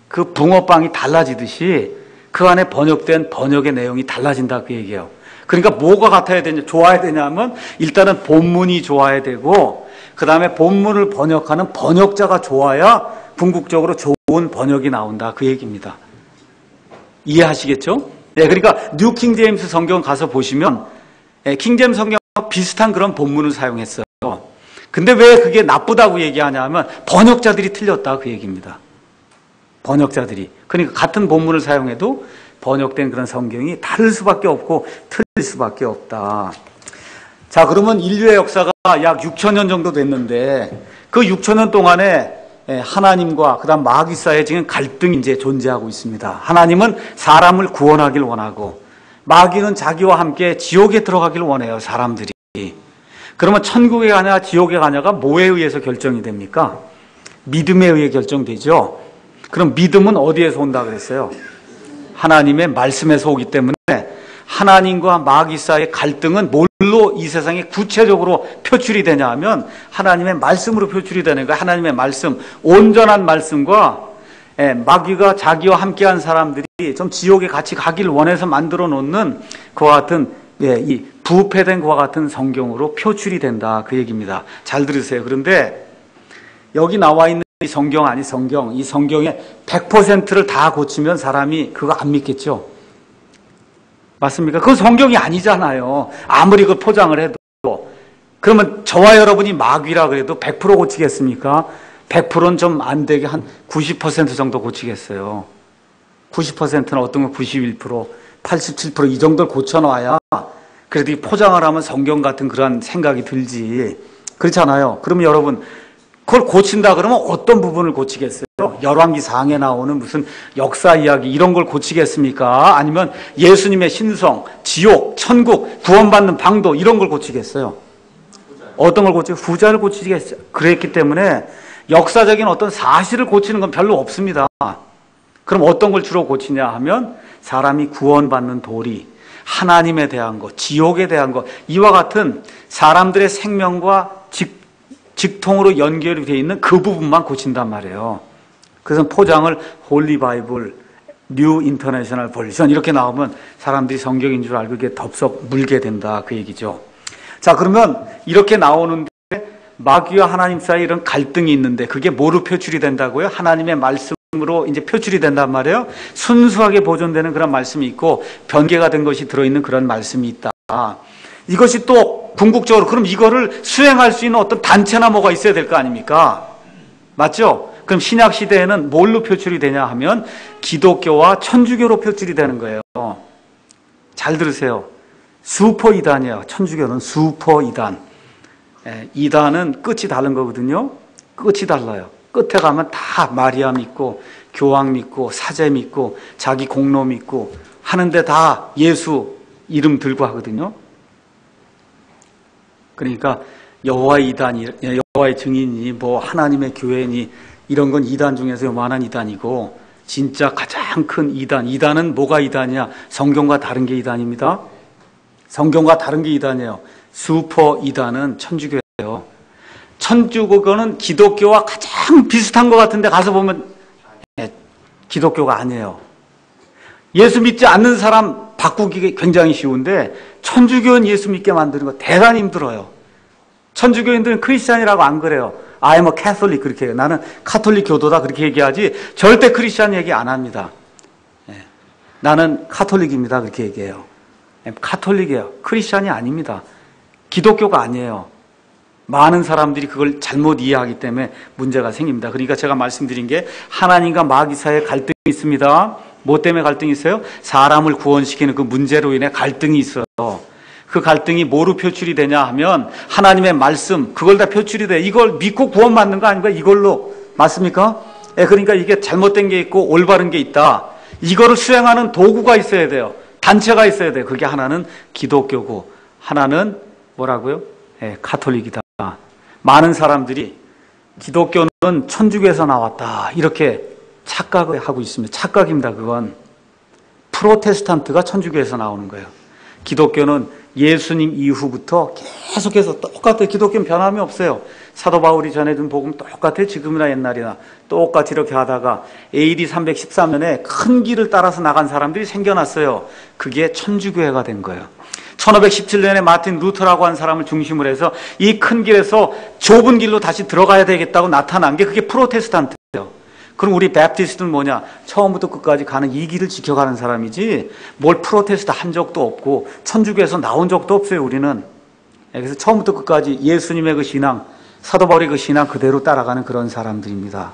그 붕어빵이 달라지듯이 그 안에 번역된 번역의 내용이 달라진다 그 얘기예요. 그러니까 뭐가 같아야 되냐, 좋아야 되냐면 일단은 본문이 좋아야 되고 그 다음에 본문을 번역하는 번역자가 좋아야 궁극적으로 좋은 번역이 나온다 그 얘기입니다. 이해하시겠죠? 네, 그러니까 뉴 킹제임스 성경 가서 보시면 킹제임스 성경과 비슷한 그런 본문을 사용했어요. 근데 왜 그게 나쁘다고 얘기하냐면 번역자들이 틀렸다 그 얘기입니다. 번역자들이. 그러니까 같은 본문을 사용해도 번역된 그런 성경이 다를 수밖에 없고 틀릴 수밖에 없다. 자, 그러면 인류의 역사가 약 6,000년 정도 됐는데 그 6,000년 동안에 하나님과 그다음 마귀 사이에 지금 갈등이 이제 존재하고 있습니다. 하나님은 사람을 구원하길 원하고 마귀는 자기와 함께 지옥에 들어가길 원해요, 사람들이. 그러면 천국에 가냐 지옥에 가냐가 뭐에 의해서 결정이 됩니까? 믿음에 의해 결정되죠. 그럼 믿음은 어디에서 온다 그랬어요? 하나님의 말씀에서 오기 때문에 하나님과 마귀 사이의 갈등은 뭘로 이 세상에 구체적으로 표출이 되냐 하면 하나님의 말씀으로 표출이 되는 거예요. 하나님의 말씀, 온전한 말씀과 마귀가 자기와 함께한 사람들이 좀 지옥에 같이 가길 원해서 만들어 놓는 그와 같은 이 부패된 것과 같은 성경으로 표출이 된다 그 얘기입니다. 잘 들으세요. 그런데 여기 나와 있는 이 성경 아니 성경, 이 성경의 100%를 다 고치면 사람이 그거 안 믿겠죠? 맞습니까? 그건 성경이 아니잖아요. 아무리 그 포장을 해도. 그러면 저와 여러분이 마귀라 그래도 100% 고치겠습니까? 100%는 좀 안 되게 한 90% 정도 고치겠어요. 90%는 어떤 건 91%, 87% 이 정도를 고쳐놔야 그래도 이 포장을 하면 성경 같은 그런 생각이 들지. 그렇잖아요. 그러면 여러분 그걸 고친다 그러면 어떤 부분을 고치겠어요? 열왕기 상에 나오는 무슨 역사 이야기 이런 걸 고치겠습니까? 아니면 예수님의 신성, 지옥, 천국, 구원받는 방도 이런 걸 고치겠어요? 어떤 걸 고치고 후자를 고치겠어요? 그랬기 때문에 역사적인 어떤 사실을 고치는 건 별로 없습니다. 그럼 어떤 걸 주로 고치냐 하면 사람이 구원받는 도리, 하나님에 대한 것, 지옥에 대한 것, 이와 같은 사람들의 생명과 직통으로 연결이 되어 있는 그 부분만 고친단 말이에요. 그래서 포장을 홀리 바이블, 뉴 인터내셔널 버전 이렇게 나오면 사람들이 성경인 줄 알고 이게 덥석 물게 된다 그 얘기죠. 자, 그러면 이렇게 나오는데 마귀와 하나님 사이에 이런 갈등이 있는데 그게 뭐로 표출이 된다고요? 하나님의 말씀으로 이제 표출이 된단 말이에요. 순수하게 보존되는 그런 말씀이 있고 변개가 된 것이 들어있는 그런 말씀이 있다. 이것이 또 궁극적으로 그럼 이거를 수행할 수 있는 어떤 단체나 뭐가 있어야 될 거 아닙니까? 맞죠? 그럼 신약 시대에는 뭘로 표출이 되냐 하면 기독교와 천주교로 표출이 되는 거예요. 잘 들으세요. 슈퍼 이단이에요. 천주교는 슈퍼 이단. 이단은 끝이 다른 거거든요. 끝이 달라요. 끝에 가면 다 마리아 믿고 교황 믿고 사제 믿고 자기 공로 믿고 하는데 다 예수 이름 들고 하거든요. 그러니까 여호와의 이단이, 여호와의 증인이 뭐 하나님의 교회니 이런 건 이단 중에서 요만한 이단이고 진짜 가장 큰 이단은 뭐가 이단이야? 성경과 다른 게 이단입니다. 성경과 다른 게 이단이에요. 슈퍼 이단은 천주교예요. 천주교는 기독교와 가장 비슷한 것 같은데 가서 보면 기독교가 아니에요. 예수 믿지 않는 사람 바꾸기 굉장히 쉬운데 천주교는 예수 믿게 만드는 거 대단히 힘들어요. 천주교인들은 크리스찬이라고 안 그래요. I'm a Catholic 그렇게 해요. 나는 카톨릭 교도다 그렇게 얘기하지 절대 크리스찬 얘기 안 합니다. 나는 카톨릭입니다 그렇게 얘기해요. 카톨릭이에요. 크리스찬이 아닙니다. 기독교가 아니에요. 많은 사람들이 그걸 잘못 이해하기 때문에 문제가 생깁니다. 그러니까 제가 말씀드린 게 하나님과 마귀 사이에 갈등이 있습니다. 뭐 때문에 갈등이 있어요? 사람을 구원시키는 그 문제로 인해 갈등이 있어요. 그 갈등이 뭐로 표출이 되냐 하면 하나님의 말씀 그걸 다 표출이 돼. 이걸 믿고 구원받는 거 아닙니까? 이걸로 맞습니까? 그러니까 이게 잘못된 게 있고 올바른 게 있다. 이거를 수행하는 도구가 있어야 돼요. 단체가 있어야 돼요. 그게 하나는 기독교고 하나는 뭐라고요? 카톨릭이다. 많은 사람들이 기독교는 천주교에서 나왔다 이렇게 착각을 하고 있습니다. 착각입니다. 그건 프로테스탄트가 천주교에서 나오는 거예요. 기독교는 예수님 이후부터 계속해서 똑같아요. 기독교는 변함이 없어요. 사도 바울이 전해준 복음 똑같아요. 지금이나 옛날이나 똑같이 이렇게 하다가 AD 313년에 큰 길을 따라서 나간 사람들이 생겨났어요. 그게 천주교회가 된 거예요. 1517년에 마틴 루터라고 한 사람을 중심으로 해서 이 큰 길에서 좁은 길로 다시 들어가야 되겠다고 나타난 게 그게 프로테스탄트예요. 그럼 우리 베프티스트는 뭐냐? 처음부터 끝까지 가는 이 길을 지켜가는 사람이지 뭘 프로테스트 한 적도 없고 천주교에서 나온 적도 없어요. 우리는. 그래서 처음부터 끝까지 예수님의 그 신앙, 사도 바울의 그 신앙 그대로 따라가는 그런 사람들입니다.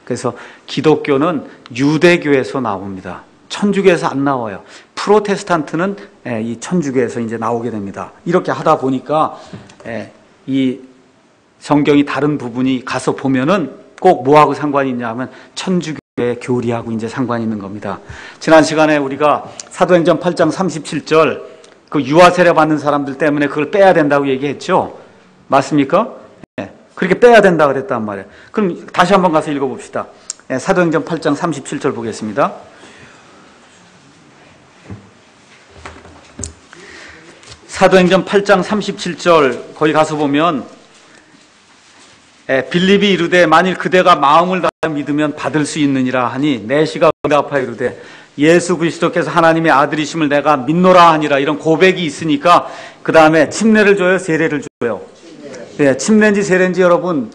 그래서 기독교는 유대교에서 나옵니다. 천주교에서 안 나와요. 프로테스탄트는 이 천주교에서 이제 나오게 됩니다. 이렇게 하다 보니까 이 성경이 다른 부분이 가서 보면은 꼭 뭐하고 상관이 있냐 하면 천주교의 교리하고 이제 상관이 있는 겁니다. 지난 시간에 우리가 사도행전 8장 37절 그 유아 세례 받는 사람들 때문에 그걸 빼야 된다고 얘기했죠. 맞습니까? 그렇게 빼야 된다 그랬단 말이에요. 그럼 다시 한번 가서 읽어봅시다. 사도행전 8장 37절 보겠습니다. 사도행전 8장 37절 거기 가서 보면 빌립이 이르되 만일 그대가 마음을 다하여 믿으면 받을 수 있느니라 하니 내시가 응답하여 이르되 예수 그리스도께서 하나님의 아들이심을 내가 믿노라 하니라. 이런 고백이 있으니까 그 다음에 침례를 줘요, 세례를 줘요? 침례인지 세례인지 여러분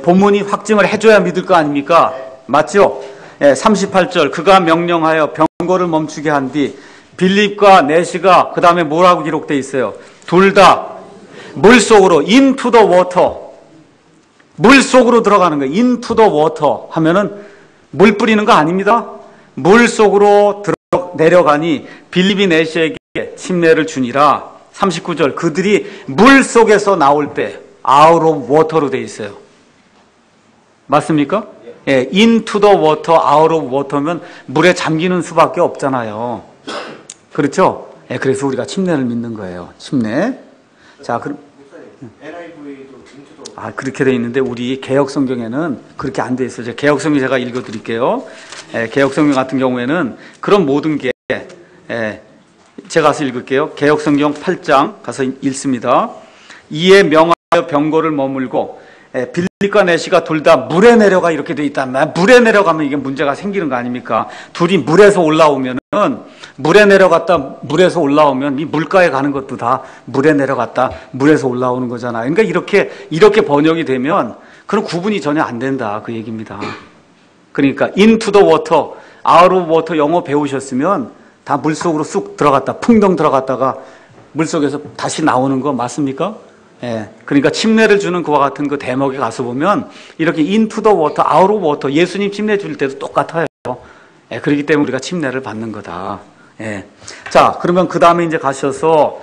본문이 확증을 해줘야 믿을 거 아닙니까? 맞죠? 38절 그가 명령하여 병거를 멈추게 한 뒤 빌립과 내시가 그 다음에 뭐라고 기록되어 있어요? 둘 다 물속으로 into the water, 물속으로 들어가는 거예요. into the water 하면은 물 뿌리는 거 아닙니다. 물속으로 내려가니 빌립이 내시에게 침례를 주니라. 39절 그들이 물속에서 나올 때 out of water로 되어 있어요. 맞습니까? into the water, out of water면 물에 잠기는 수밖에 없잖아요. 그렇죠? 그래서 우리가 침례를 믿는 거예요. 침례. 자, 그럼 그렇게 돼 있는데 우리 개역 성경에는 그렇게 안 돼 있어요. 개역 성경 제가 읽어 드릴게요. 개역 성경 같은 경우에는 그런 모든 게 제가 가서 읽을게요. 개역 성경 8장 가서 읽습니다. 이에 명하여 병거를 머물고 빌립과 내시가 둘 다 물에 내려가 이렇게 돼 있다면 물에 내려가면 이게 문제가 생기는 거 아닙니까? 둘이 물에서 올라오면은 물에 내려갔다 물에서 올라오면 이 물가에 가는 것도 다 물에 내려갔다 물에서 올라오는 거잖아요. 그러니까 이렇게 번역이 되면 그런 구분이 전혀 안 된다 그 얘기입니다. 그러니까 into the water, out of water 영어 배우셨으면 다 물속으로 쑥 들어갔다 풍덩 들어갔다가 물속에서 다시 나오는 거 맞습니까? 예. 그러니까 침례를 주는 그와 같은 그 대목에 가서 보면 이렇게 into the water, out of water 예수님 침례 줄 때도 똑같아요. 예. 그렇기 때문에 우리가 침례를 받는 거다. 예. 자, 그러면 그 다음에 이제 가셔서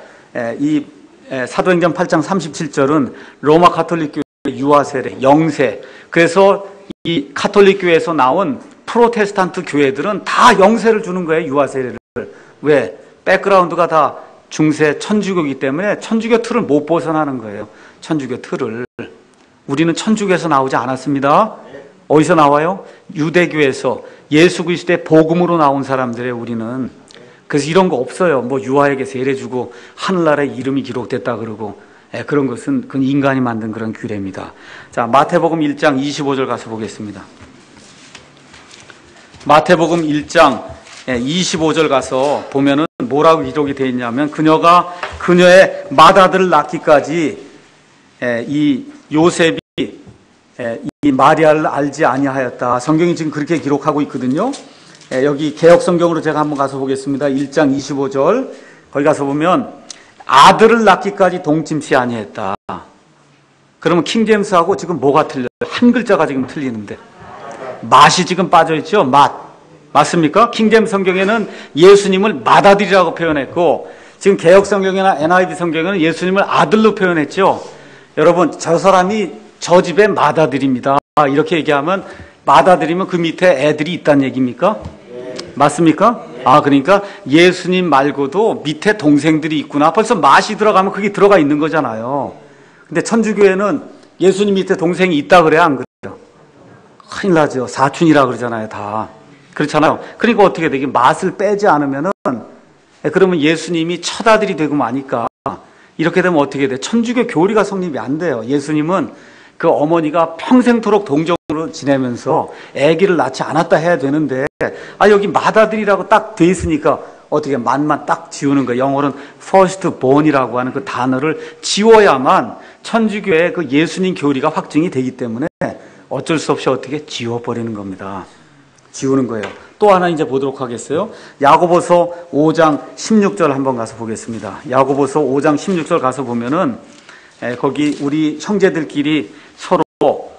사도행전 8장 37절은 로마 가톨릭 교회 유아 세례, 영세. 그래서 이 가톨릭 교회에서 나온 프로테스탄트 교회들은 다 영세를 주는 거예요. 유아 세례를. 왜? 백그라운드가 다 중세 천주교이기 때문에 천주교 틀을 못 벗어나는 거예요. 천주교 틀을. 우리는 천주교에서 나오지 않았습니다. 어디서 나와요? 유대교에서 예수 그리스도의 복음으로 나온 사람들이에요. 우리는. 그래서 이런 거 없어요. 뭐 유아에게 세례 주고 하늘나라에 이름이 기록됐다 그러고 그런 것은 그건 인간이 만든 그런 규례입니다. 자, 마태복음 1장 25절 가서 보겠습니다. 마태복음 1장 25절 가서 보면은 뭐라고 기록이 되어 있냐면 그녀가 그녀의 맏아들을 낳기까지 이 요셉이 이 마리아를 알지 아니하였다. 성경이 지금 그렇게 기록하고 있거든요. 여기 개역 성경으로 제가 한번 가서 보겠습니다. 1장 25절 거기 가서 보면 아들을 낳기까지 동침치 아니했다. 그러면 킹제임스하고 지금 뭐가 틀려요? 한 글자가 지금 틀리는데 맛이 지금 빠져있죠? 맛. 맞습니까? 킹제임스 성경에는 예수님을 맏아들이라고 표현했고 지금 개역 성경이나 NIV 성경에는 예수님을 아들로 표현했죠. 여러분 저 사람이 저 집의 맏아들입니다. 이렇게 얘기하면 맏아들이면 그 밑에 애들이 있다는 얘기입니까? 맞습니까? 그러니까 예수님 말고도 밑에 동생들이 있구나. 벌써 맛이 들어가면 그게 들어가 있는 거잖아요. 근데 천주교에는 예수님 밑에 동생이 있다 그래야 안 그래요? 큰일 나죠. 사촌이라 그러잖아요. 다. 그렇잖아요. 그러니까 어떻게 되게 맛을 빼지 않으면은 그러면 예수님이 첫아들이 되고 마니까 이렇게 되면 어떻게 돼? 천주교 교리가 성립이 안 돼요. 예수님은 그 어머니가 평생토록 동정으로 지내면서 아기를 낳지 않았다 해야 되는데 여기 맏아들이라고 딱 돼 있으니까 어떻게 맛만 딱 지우는 거예요. 영어로는 first born이라고 하는 그 단어를 지워야만 천주교의 그 예수님 교리가 확증이 되기 때문에 어쩔 수 없이 어떻게 지워버리는 겁니다. 지우는 거예요. 또 하나 이제 보도록 하겠어요. 야고보서 5장 16절 한번 가서 보겠습니다. 야고보서 5장 16절 가서 보면은 거기 우리 형제들끼리 서로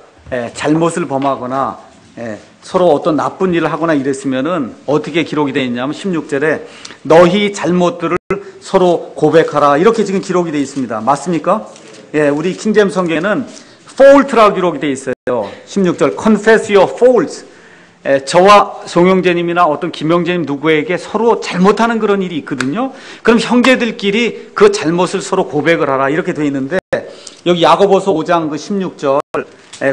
잘못을 범하거나 서로 어떤 나쁜 일을 하거나 이랬으면은 어떻게 기록이 되어 있냐면 16절에 너희 잘못들을 서로 고백하라 이렇게 지금 기록이 되어 있습니다. 맞습니까? 우리 킹제임스 성경에는 fault라고 기록이 되어 있어요. 16절 confess your faults. 저와 송영재님이나 어떤 김영재님 누구에게 서로 잘못하는 그런 일이 있거든요. 그럼 형제들끼리 그 잘못을 서로 고백을 하라 이렇게 되어 있는데 여기 야고보서 5장 그 16절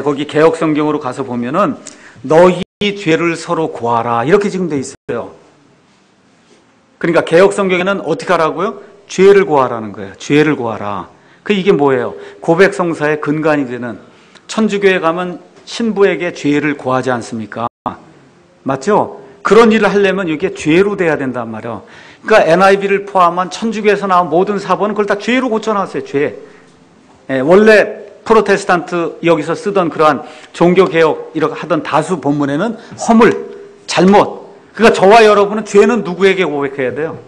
거기 개역 성경으로 가서 보면은 너희 죄를 서로 고하라 이렇게 지금 되어 있어요. 그러니까 개역 성경에는 어떻게 하라고요? 죄를 고하라는 거예요. 죄를 고하라. 이게 뭐예요? 고백 성사의 근간이 되는 천주교에 가면 신부에게 죄를 고하지 않습니까? 맞죠? 그런 일을 하려면 이게 죄로 돼야 된단 말이에요. 그러니까 NIV를 포함한 천주교에서 나온 모든 사본은 그걸 다 죄로 고쳐놨어요. 죄. 원래 프로테스탄트 여기서 쓰던 그러한 종교개혁 이렇게 하던 다수 본문에는 허물, 잘못. 그러니까 저와 여러분은 죄는 누구에게 고백해야 돼요?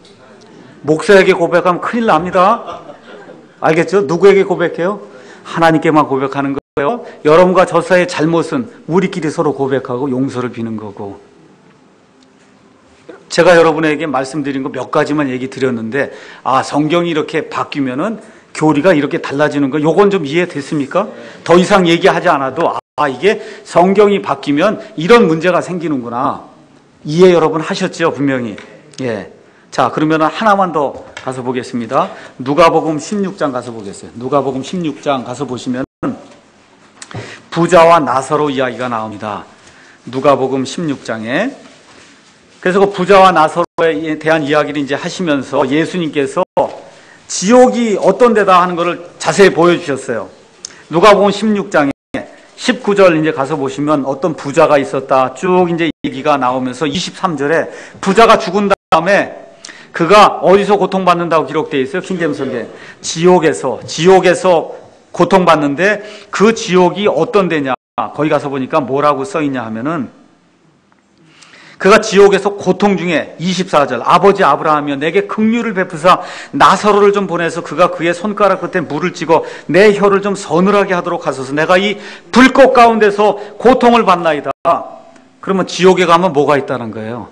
목사에게 고백하면 큰일 납니다. 알겠죠? 누구에게 고백해요? 하나님께만 고백하는 거예요. 여러분과 저 사이의 잘못은 우리끼리 서로 고백하고 용서를 비는 거고. 제가 여러분에게 말씀드린 거 몇 가지만 얘기 드렸는데 성경이 이렇게 바뀌면은 교리가 이렇게 달라지는 거 요건 좀 이해됐습니까? 더 이상 얘기하지 않아도 이게 성경이 바뀌면 이런 문제가 생기는구나. 이해 여러분 하셨죠? 분명히. 자, 그러면 하나만 더 가서 보겠습니다. 누가복음 16장 가서 보겠어요. 누가복음 16장 가서 보시면 부자와 나사로 이야기가 나옵니다. 누가복음 16장에. 그래서 그 부자와 나사로에 대한 이야기를 이제 하시면서 예수님께서 지옥이 어떤 데다 하는 것을 자세히 보여주셨어요. 누가복음 16장에 19절 이제 가서 보시면 어떤 부자가 있었다. 쭉 이제 얘기가 나오면서 23절에 부자가 죽은 다음에 그가 어디서 고통받는다고 기록되어 있어요? 킹제임스 성경에. 지옥에서 고통받는데 그 지옥이 어떤 데냐? 거기 가서 보니까 뭐라고 써 있냐 하면은 그가 지옥에서 고통 중에 24절 아버지 아브라함이여 내게 긍휼을 베푸사 나사로를 좀 보내서 그가 그의 손가락 끝에 물을 찍어 내 혀를 좀 서늘하게 하도록 하소서. 내가 이 불꽃 가운데서 고통을 받나이다. 그러면 지옥에 가면 뭐가 있다는 거예요?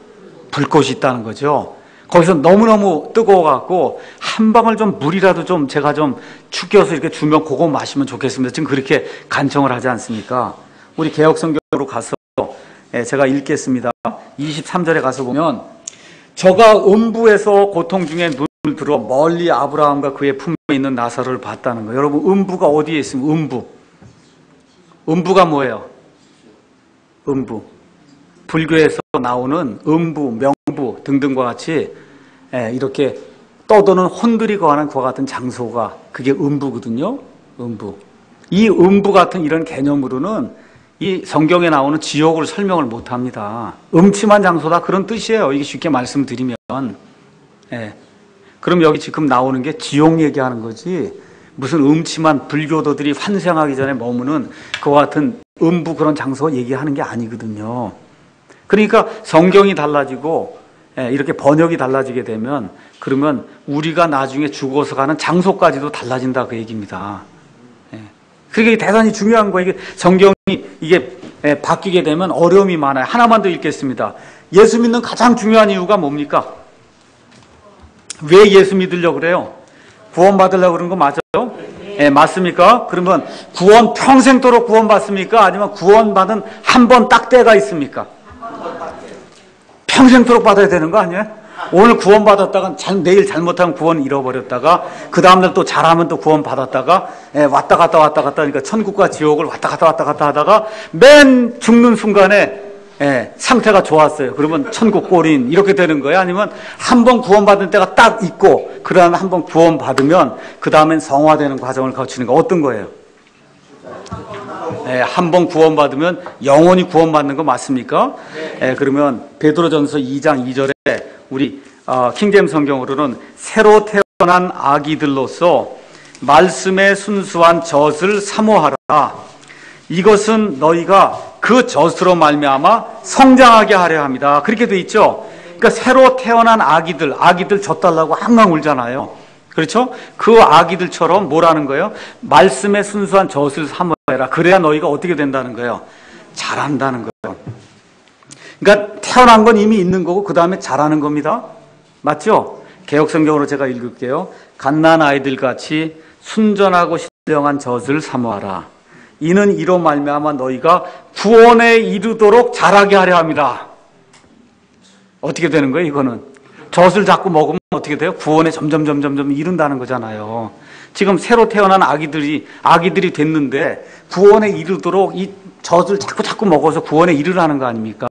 불꽃이 있다는 거죠. 거기서 너무너무 뜨거워갖고 한 방울 좀 물이라도 좀 제가 좀 축여서 이렇게 주면 그거 마시면 좋겠습니다. 지금 그렇게 간청을 하지 않습니까? 우리 개혁성경으로 가서 제가 읽겠습니다. 23절에 가서 보면 저가 음부에서 고통 중에 눈을 들어 멀리 아브라함과 그의 품에 있는 나사로를 봤다는 거예요. 여러분 음부가 어디에 있습니까? 음부가 뭐예요? 음부. 불교에서 나오는 음부, 명부 등등과 같이 이렇게 떠도는 혼들이 거하는 그와 같은 장소가 그게 음부거든요. 음부. 이 음부 같은 이런 개념으로는 이 성경에 나오는 지옥을 설명을 못합니다. 음침한 장소다 그런 뜻이에요. 이게 쉽게 말씀드리면. 그럼 여기 지금 나오는 게 지옥 얘기하는 거지 무슨 음침한 불교도들이 환생하기 전에 머무는 그와 같은 음부 그런 장소 얘기하는 게 아니거든요. 그러니까 성경이 달라지고 이렇게 번역이 달라지게 되면 그러면 우리가 나중에 죽어서 가는 장소까지도 달라진다 그 얘기입니다. 그게 대단히 중요한 거예요. 이게 성경이 이게 바뀌게 되면 어려움이 많아요. 하나만 더 읽겠습니다. 예수 믿는 가장 중요한 이유가 뭡니까? 왜 예수 믿으려고 그래요? 구원 받으려고 그런 거 맞아요? 맞습니까? 그러면 구원 평생도록 구원 받습니까? 아니면 구원 받은 한 번 딱 때가 있습니까? 평생도록 받아야 되는 거 아니에요? 오늘 구원 받았다가 내일 잘못하면 구원 잃어버렸다가 그 다음날 또 잘하면 또 구원 받았다가 왔다 갔다 하니까 천국과 지옥을 왔다 갔다 하다가 맨 죽는 순간에 상태가 좋았어요. 그러면 천국 꼴인 이렇게 되는 거예요? 아니면 한 번 구원 받은 때가 딱 있고 그 다음에 한 번 구원 받으면 그 다음엔 성화되는 과정을 거치는 거 어떤 거예요? 한 번 구원받으면 영원히 구원받는 거 맞습니까? 그러면 베드로전서 2장 2절에 우리 킹제임스 성경으로는 새로 태어난 아기들로서 말씀의 순수한 젖을 사모하라. 이것은 너희가 그 젖으로 말미암아 성장하게 하려 합니다. 그렇게 돼 있죠. 그러니까 새로 태어난 아기들 젖 달라고 항상 울잖아요. 그렇죠? 그 아기들처럼 뭐라는 거예요? 말씀의 순수한 젖을 사모해라. 그래야 너희가 어떻게 된다는 거예요? 자란다는 거예요. 그러니까 태어난 건 이미 있는 거고 그 다음에 자라는 겁니다. 맞죠? 개혁성경으로 제가 읽을게요. 갓난 아이들 같이 순전하고 신령한 젖을 사모하라. 이는 이로 말미암아 너희가 구원에 이르도록 자라게 하려 합니다. 어떻게 되는 거예요? 이거는 젖을 자꾸 먹으면 어떻게 돼요? 구원에 점점 이른다는 거잖아요. 지금 새로 태어난 아기들이 됐는데 구원에 이르도록 이 젖을 자꾸 먹어서 구원에 이르라는 거 아닙니까?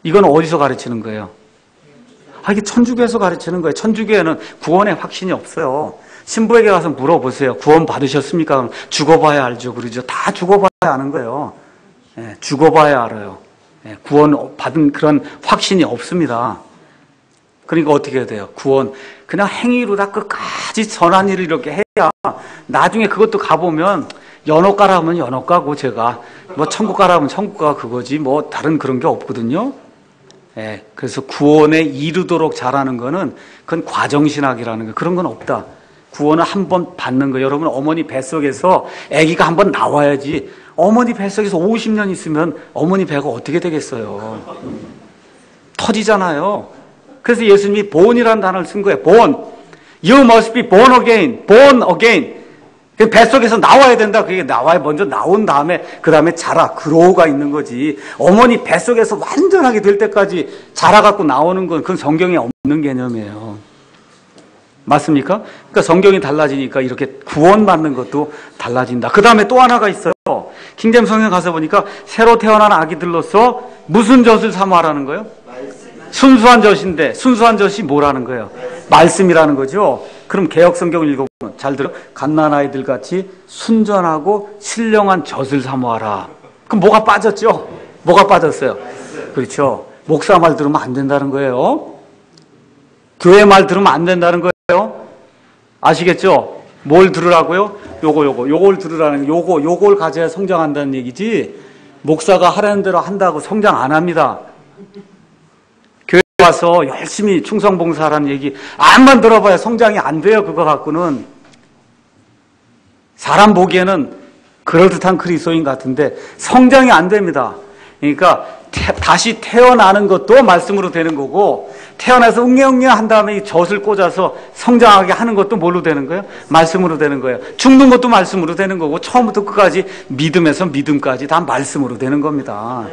이건 어디서 가르치는 거예요? 이게 천주교에서 가르치는 거예요. 천주교에는 구원의 확신이 없어요. 신부에게 가서 물어보세요. 구원 받으셨습니까? 그럼 죽어봐야 알죠. 그러죠. 다 죽어봐야 아는 거예요. 죽어봐야 알아요. 구원 받은 그런 확신이 없습니다. 그러니까 어떻게 해야 돼요? 구원 그냥 행위로 다 끝까지 선한 일을 이렇게 해야 나중에 그것도 가보면 연옥 가라 하면 연옥 가고 제가 뭐 천국 가라 하면 천국 가 그거지 뭐 다른 그런 게 없거든요. 그래서 구원에 이르도록 자라는 거는 그건 과정신학이라는 거 그런 건 없다. 구원을 한 번 받는 거. 여러분 어머니 뱃속에서 아기가 한 번 나와야지 어머니 뱃속에서 50년 있으면 어머니 배가 어떻게 되겠어요? 터지잖아요. 그래서 예수님이 born이라는 단어를 쓴 거예요. born. You must be born again. born again. 뱃속에서 나와야 된다. 그게 나와야 먼저 나온 다음에 그 다음에 자라. grow가 있는 거지. 어머니 뱃속에서 완전하게 될 때까지 자라갖고 나오는 건 그건 성경에 없는 개념이에요. 맞습니까? 그러니까 성경이 달라지니까 이렇게 구원받는 것도 달라진다. 그 다음에 또 하나가 있어요. 킹제임스 성경 가서 보니까 새로 태어난 아기들로서 무슨 젖을 사모하라는 거예요? 순수한 젖인데 순수한 젖이 뭐라는 거예요? 말씀이라는 거죠. 그럼 개혁성경을 읽어보면 잘 들어. 갓난아이들 같이 순전하고 신령한 젖을 사모하라. 그럼 뭐가 빠졌죠? 뭐가 빠졌어요? 그렇죠. 목사 말 들으면 안 된다는 거예요. 교회 말 들으면 안 된다는 거예요. 아시겠죠? 뭘 들으라고요? 요걸 들으라는 요걸 가져야 성장한다는 얘기지. 목사가 하라는 대로 한다고 성장 안 합니다. 교회 와서 열심히 충성봉사하라는 얘기 암만 들어봐야 성장이 안 돼요. 그거 갖고는. 사람 보기에는 그럴듯한 그리스도인 같은데 성장이 안 됩니다. 그러니까 다시 태어나는 것도 말씀으로 되는 거고, 태어나서 응애응애 한 다음에 이 젖을 꽂아서 성장하게 하는 것도 뭘로 되는 거예요? 말씀으로 되는 거예요. 죽는 것도 말씀으로 되는 거고, 처음부터 끝까지 믿음에서 믿음까지 다 말씀으로 되는 겁니다.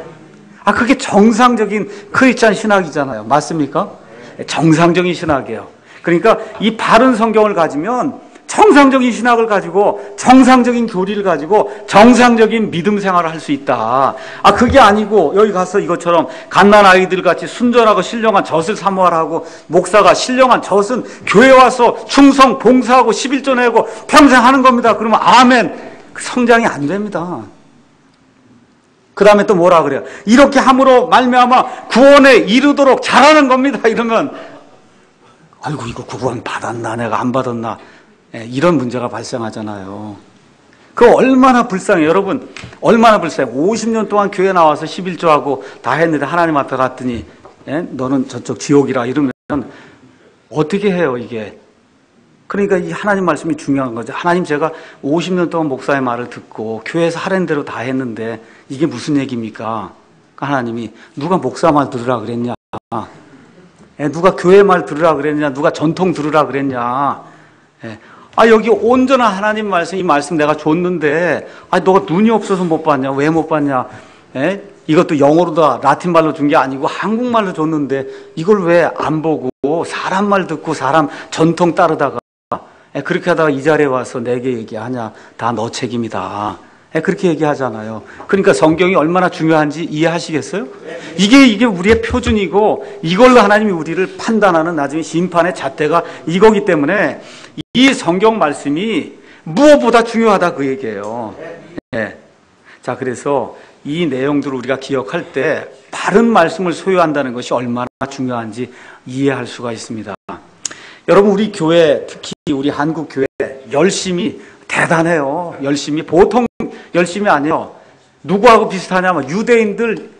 그게 정상적인 크리스찬 신학이잖아요. 맞습니까? 정상적인 신학이에요. 그러니까 이 바른 성경을 가지면 정상적인 신학을 가지고 정상적인 교리를 가지고 정상적인 믿음 생활을 할 수 있다. 그게 아니고 여기 가서 이것처럼 갓난아이들 같이 순전하고 신령한 젖을 사모하라고, 목사가 신령한 젖은 교회 와서 충성 봉사하고 11조 내고 평생 하는 겁니다. 그러면 아멘. 성장이 안 됩니다. 그 다음에 또 뭐라 그래요? 이렇게 함으로 말미암아 구원에 이르도록 잘하는 겁니다. 이러면 아이고 이거 구원 받았나 내가 안 받았나, 이런 문제가 발생하잖아요. 그거 얼마나 불쌍해요. 여러분 얼마나 불쌍해요. 50년 동안 교회 나와서 11조하고 다 했는데 하나님 앞에 갔더니 너는 저쪽 지옥이라 이러면 어떻게 해요 이게. 그러니까 이 하나님 말씀이 중요한 거죠. 하나님, 제가 50년 동안 목사의 말을 듣고 교회에서 하라는 대로 다 했는데 이게 무슨 얘기입니까? 하나님이 누가 목사 말 들으라 그랬냐, 누가 교회 말 들으라 그랬냐, 누가 전통 들으라 그랬냐. 여기 온전한 하나님 말씀, 이 말씀 내가 줬는데 너가 눈이 없어서 못 봤냐, 왜 못 봤냐. 이것도 영어로다 라틴 말로 준 게 아니고 한국말로 줬는데 이걸 왜 안 보고 사람 말 듣고 사람 전통 따르다가 그렇게 하다가 이 자리에 와서 내게 얘기하냐. 다 너 책임이다. 그렇게 얘기하잖아요. 그러니까 성경이 얼마나 중요한지 이해하시겠어요? 이게 우리의 표준이고, 이걸로 하나님이 우리를 판단하는 나중에 심판의 잣대가 이거기 때문에 이 성경 말씀이 무엇보다 중요하다 그 얘기예요. 자, 그래서 이 내용들을 우리가 기억할 때 바른 말씀을 소유한다는 것이 얼마나 중요한지 이해할 수가 있습니다. 여러분, 우리 교회, 특히 우리 한국 교회 열심히 대단해요. 열심히, 보통 열심히 아니에요. 누구하고 비슷하냐면 유대인들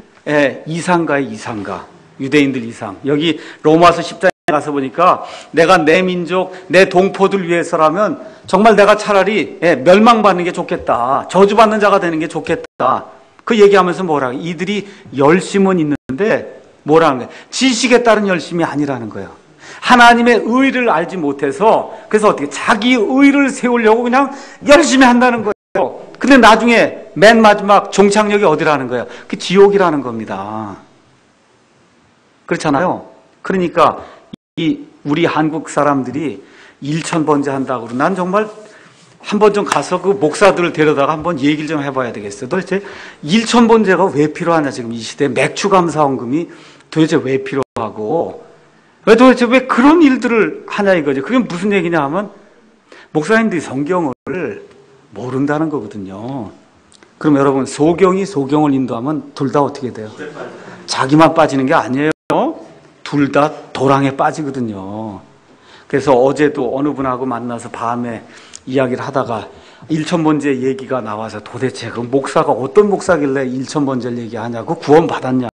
이상가의 이상가. 유대인들 이상. 여기 로마서 10장에 가서 보니까 내가 내 민족, 내 동포들 위해서라면 정말 내가 차라리 멸망받는 게 좋겠다. 저주받는 자가 되는 게 좋겠다. 그 얘기하면서 뭐라고, 이들이 열심은 있는데 뭐라는 거예요? 지식에 따른 열심이 아니라는 거예요. 하나님의 의를 알지 못해서, 그래서 어떻게 자기 의를 세우려고 그냥 열심히 한다는 거예요. 근데 나중에 맨 마지막 종착역이 어디라는 거예요? 그 지옥이라는 겁니다. 그렇잖아요. 그러니까 우리 한국 사람들이 1000번째 한다고, 난 정말 한 번 좀 가서 그 목사들을 데려다가 한번 얘기를 좀 해봐야 되겠어요. 도대체 1000번째가 왜 필요하냐, 지금 이 시대에. 맥주감사원금이 도대체 왜 필요하고, 도대체 왜 그런 일들을 하냐 이거죠. 그게 무슨 얘기냐 하면 목사님들이 성경을 모른다는 거거든요. 그럼 여러분, 소경이 소경을 인도하면 둘 다 어떻게 돼요? 자기만 빠지는 게 아니에요. 둘 다 도랑에 빠지거든요. 그래서 어제도 어느 분하고 만나서 밤에 이야기를 하다가 1000번째 얘기가 나와서 도대체 그 목사가 어떤 목사길래 1000번째를 얘기하냐고, 구원 받았냐.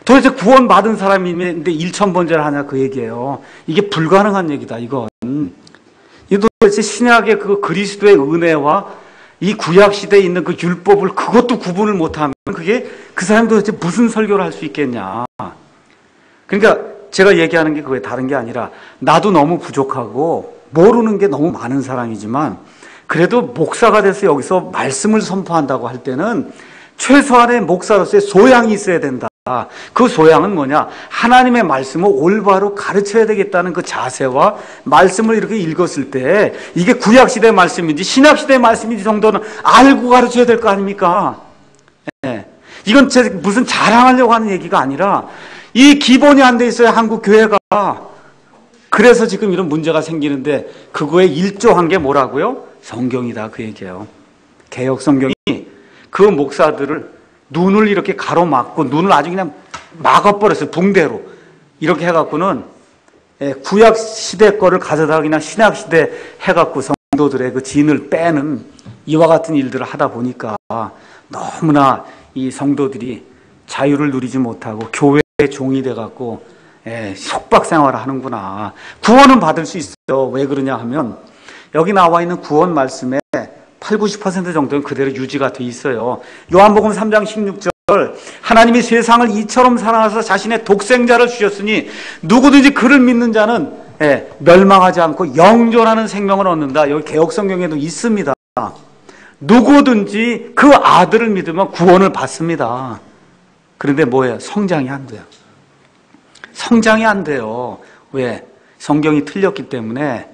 도대체 구원 받은 사람이 있는데 1000번째를 하냐 그 얘기예요. 이게 불가능한 얘기다, 이건. 이 도대체 신약의 그 그리스도의 은혜와 이 구약 시대에 있는 그 율법을 그것도 구분을 못하면 그게 그 사람이 도대체 무슨 설교를 할 수 있겠냐. 그러니까 제가 얘기하는 게 그게 다른 게 아니라, 나도 너무 부족하고 모르는 게 너무 많은 사람이지만 그래도 목사가 돼서 여기서 말씀을 선포한다고 할 때는 최소한의 목사로서의 소양이 있어야 된다. 그 소양은 뭐냐? 하나님의 말씀을 올바로 가르쳐야 되겠다는 그 자세와 말씀을 이렇게 읽었을 때 이게 구약시대의 말씀인지 신약시대의 말씀인지 정도는 알고 가르쳐야 될 거 아닙니까? 이건 무슨 자랑하려고 하는 얘기가 아니라 이 기본이 안 돼 있어요, 한국 교회가. 그래서 지금 이런 문제가 생기는데 그거에 일조한 게 뭐라고요? 성경이다 그 얘기예요. 개혁 성경이 그 목사들을 눈을 이렇게 가로막고 눈을 아주 그냥 막아버렸어요. 붕대로. 이렇게 해갖고는 구약 시대 거를 가져다가 그냥 신약 시대 해갖고 성도들의 그 진을 빼는 이와 같은 일들을 하다 보니까 너무나 이 성도들이 자유를 누리지 못하고 교회의 종이 돼갖고 속박 생활을 하는구나. 구원은 받을 수 있어요. 왜 그러냐 하면 여기 나와 있는 구원 말씀에 8, 90% 정도는 그대로 유지가 돼 있어요. 요한복음 3장 16절 하나님이 세상을 이처럼 사랑하사 자신의 독생자를 주셨으니 누구든지 그를 믿는 자는 멸망하지 않고 영존하는 생명을 얻는다. 여기 개혁성경에도 있습니다. 누구든지 그 아들을 믿으면 구원을 받습니다. 그런데 뭐예요? 성장이 안 돼요. 성장이 안 돼요. 왜? 성경이 틀렸기 때문에.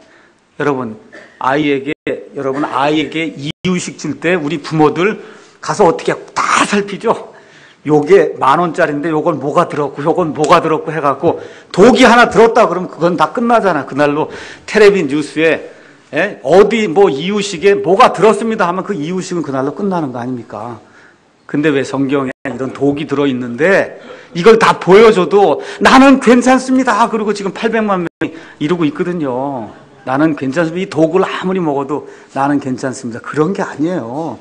여러분 아이에게 이유식 줄 때 우리 부모들 가서 어떻게 다 살피죠? 요게 10,000원짜리인데 요건 뭐가 들었고 요건 뭐가 들었고 해갖고 독이 하나 들었다 그러면 그건 다 끝나잖아. 그날로 텔레비 뉴스에 어디 뭐 이유식에 뭐가 들었습니다 하면 그 이유식은 그날로 끝나는 거 아닙니까? 근데 왜 성경에 이런 독이 들어있는데 이걸 다 보여줘도 나는 괜찮습니다. 그리고 지금 800만 명이 이러고 있거든요. 나는 괜찮습니다. 이 독을 아무리 먹어도 나는 괜찮습니다. 그런 게 아니에요.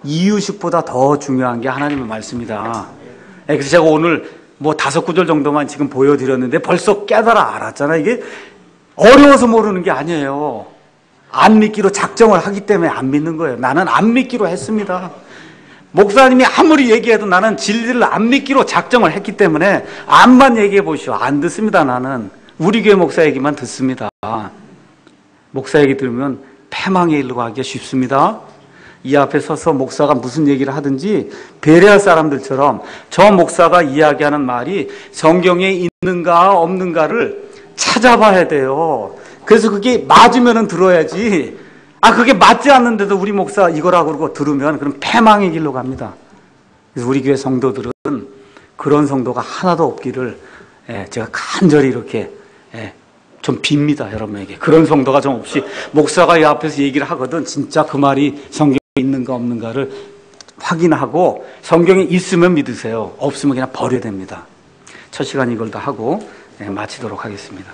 이유식보다 더 중요한 게 하나님의 말씀이다. 그래서 제가 오늘 뭐 5구절 정도만 지금 보여드렸는데 벌써 깨달아 알았잖아요. 이게 어려워서 모르는 게 아니에요. 안 믿기로 작정을 하기 때문에 안 믿는 거예요. 나는 안 믿기로 했습니다. 목사님이 아무리 얘기해도 나는 진리를 안 믿기로 작정을 했기 때문에 암만 얘기해 보시오. 안 듣습니다. 나는 우리 교회 목사 얘기만 듣습니다. 목사 얘기 들으면 패망의 일로 가기가 쉽습니다. 이 앞에 서서 목사가 무슨 얘기를 하든지 배려할 사람들처럼 저 목사가 이야기하는 말이 성경에 있는가 없는가를 찾아봐야 돼요. 그래서 그게 맞으면 들어야지. 그게 맞지 않는데도 우리 목사 이거라고 그러고 들으면 그럼 패망의 길로 갑니다. 그래서 우리 교회 성도들은 그런 성도가 하나도 없기를 제가 간절히 이렇게 좀 빕니다. 여러분에게. 그런 성도가 좀 없이 목사가 이 앞에서 얘기를 하거든 진짜 그 말이 성경에 있는가 없는가를 확인하고 성경에 있으면 믿으세요. 없으면 그냥 버려야 됩니다. 첫 시간 이걸 다 하고 마치도록 하겠습니다.